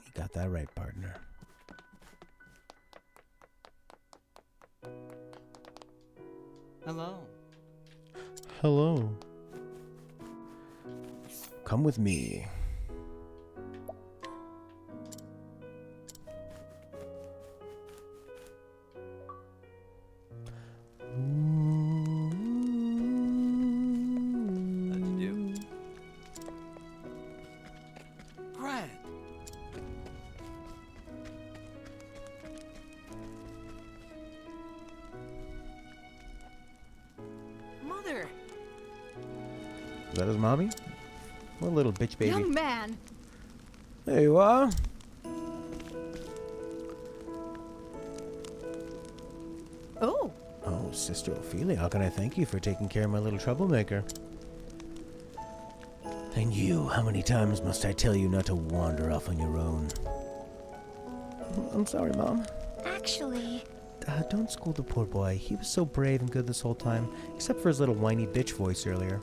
A: You got that right, partner.
F: hello.
A: Hello. Come with me.
F: Let's do. Grand. Mother.
A: Is that his mommy? What a little bitch baby.
B: Young man,
A: There you are.
B: oh,
A: Oh, Sister Ophelia, how can I thank you for taking care of my little troublemaker? And you, how many times must I tell you not to wander off on your own? I'm sorry, Mom.
I: Actually,
A: Don't scold the poor boy. He was so brave and good this whole time, except for his little whiny bitch voice earlier.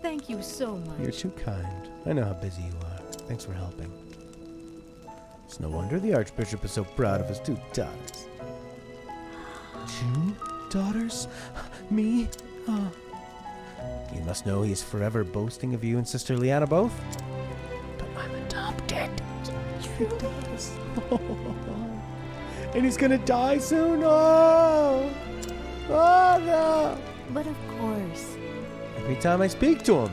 B: thank you so much.
A: You're too kind. I know how busy you are. Thanks for helping. It's no wonder the Archbishop is so proud of his two daughters. 2 daughters? Me? You must know he's forever boasting of you and Sister Liana both. But I'm adopted. 3 daughters. And he's gonna die soon. Oh! Oh no!
B: But of course.
A: Every time I speak to him.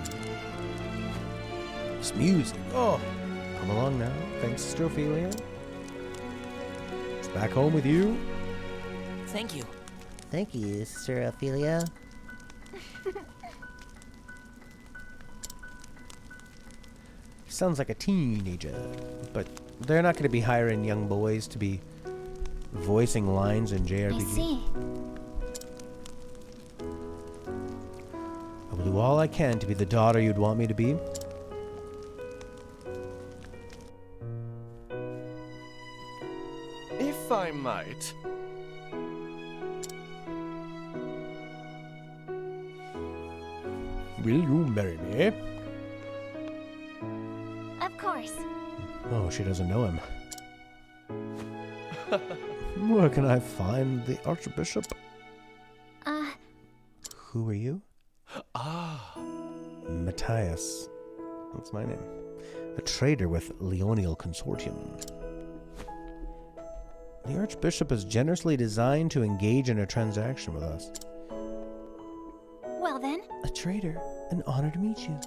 A: This music. Oh! Come along now. Thanks, Sister Ophelia. It's back home with you.
F: Thank you.
J: Thank you, Sister Ophelia.
A: Sounds like a teenager, but they're not going to be hiring young boys to be voicing lines in JRPG.
I: I see.
A: I will do all I can to be the daughter you'd want me to be.
E: If I might.
A: Will you marry me?
I: Of course.
A: Oh, she doesn't know him. Where can I find the Archbishop? Who are you?
E: Ah.
A: Matthias. That's my name. A trader with Leonial Consortium. The Archbishop is generously designed to engage in a transaction with us.
I: Well then.
A: A trader. An honor to meet you.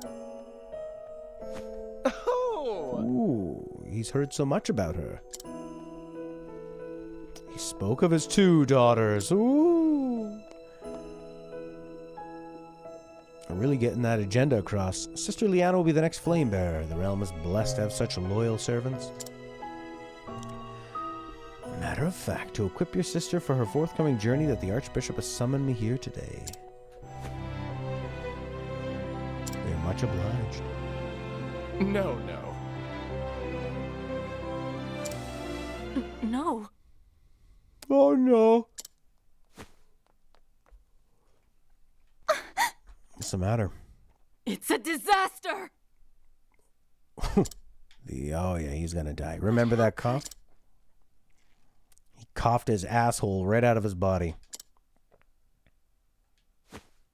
E: Oh!
A: Ooh, he's heard so much about her. He spoke of his 2 daughters. Ooh. I'm really getting that agenda across. Sister Liana will be the next flame bearer. The realm is blessed to have such loyal servants. Matter of fact, to equip your sister for her forthcoming journey that the Archbishop has summoned me here today. We are much obliged.
E: No, no.
D: No.
A: Oh no. What's the matter?
D: It's a disaster!
A: Oh yeah, he's gonna die. Remember that cough? He coughed his asshole right out of his body.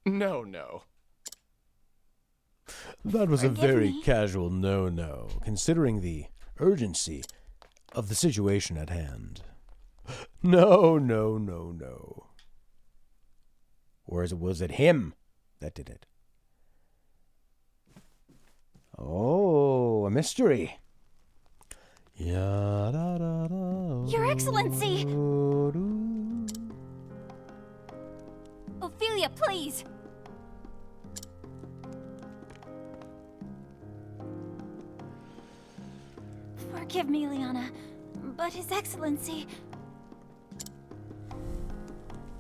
E: No, no.
A: That was a
I: Forgive
A: very
I: me.
A: casual no-no, considering the urgency of the situation at hand. No, no, no, no. Or was it him that did it? Oh, a mystery.
I: Your Excellency! Ophelia, please! Forgive me, Liana, but His Excellency...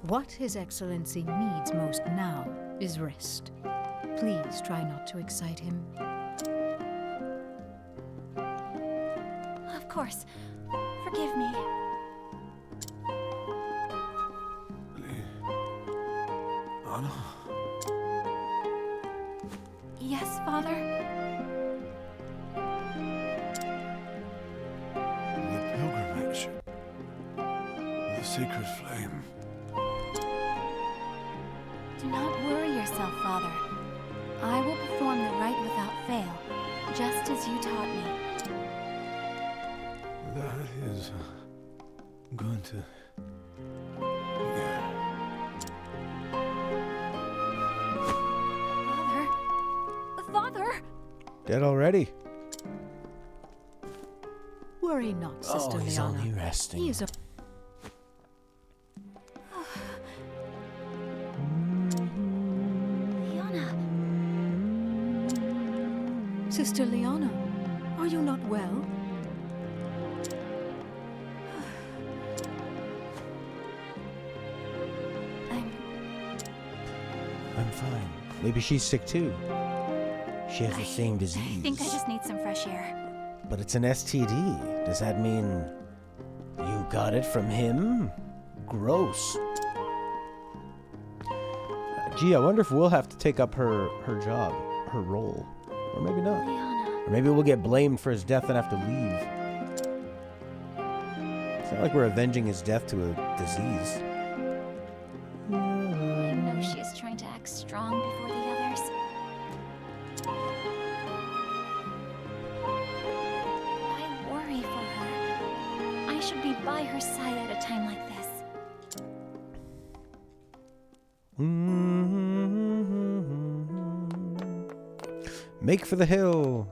B: What His Excellency needs most now is rest. Please try not to excite him.
I: Of course. Forgive me.
C: Anna?
I: Yes, Father?
C: The pilgrimage. The sacred flame.
I: Do not worry yourself, Father. I will perform the rite without fail, just as you taught me.
C: That is going to... Yeah.
I: Father?
A: Dead already?
B: Worry not, Sister
A: he's
B: Liana.
A: only resting.
B: He is a...
I: Liana,
B: Sister Liana, are you not well?
A: I'm fine. Maybe she's sick too. She has the same disease.
I: I think I just need some fresh air.
A: But it's an STD. Does that mean you got it from him? Gross. Gee, I wonder if we'll have to take up her job, her role. Or maybe not.
I: Liana.
A: Or maybe we'll get blamed for his death and have to leave. It's not like we're avenging his death to a disease.
I: I know she is trying to act strong before the others. I worry for her. I should be by her side at a time like this.
A: Make for the hill.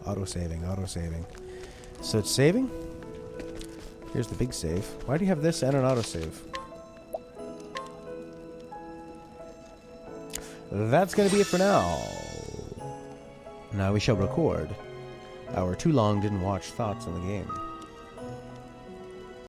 A: Auto-saving, auto-saving. So it's saving? Here's the big save. Why do you have this and an autosave? That's going to be it for now. Now we shall record our too long didn't watch thoughts on the game.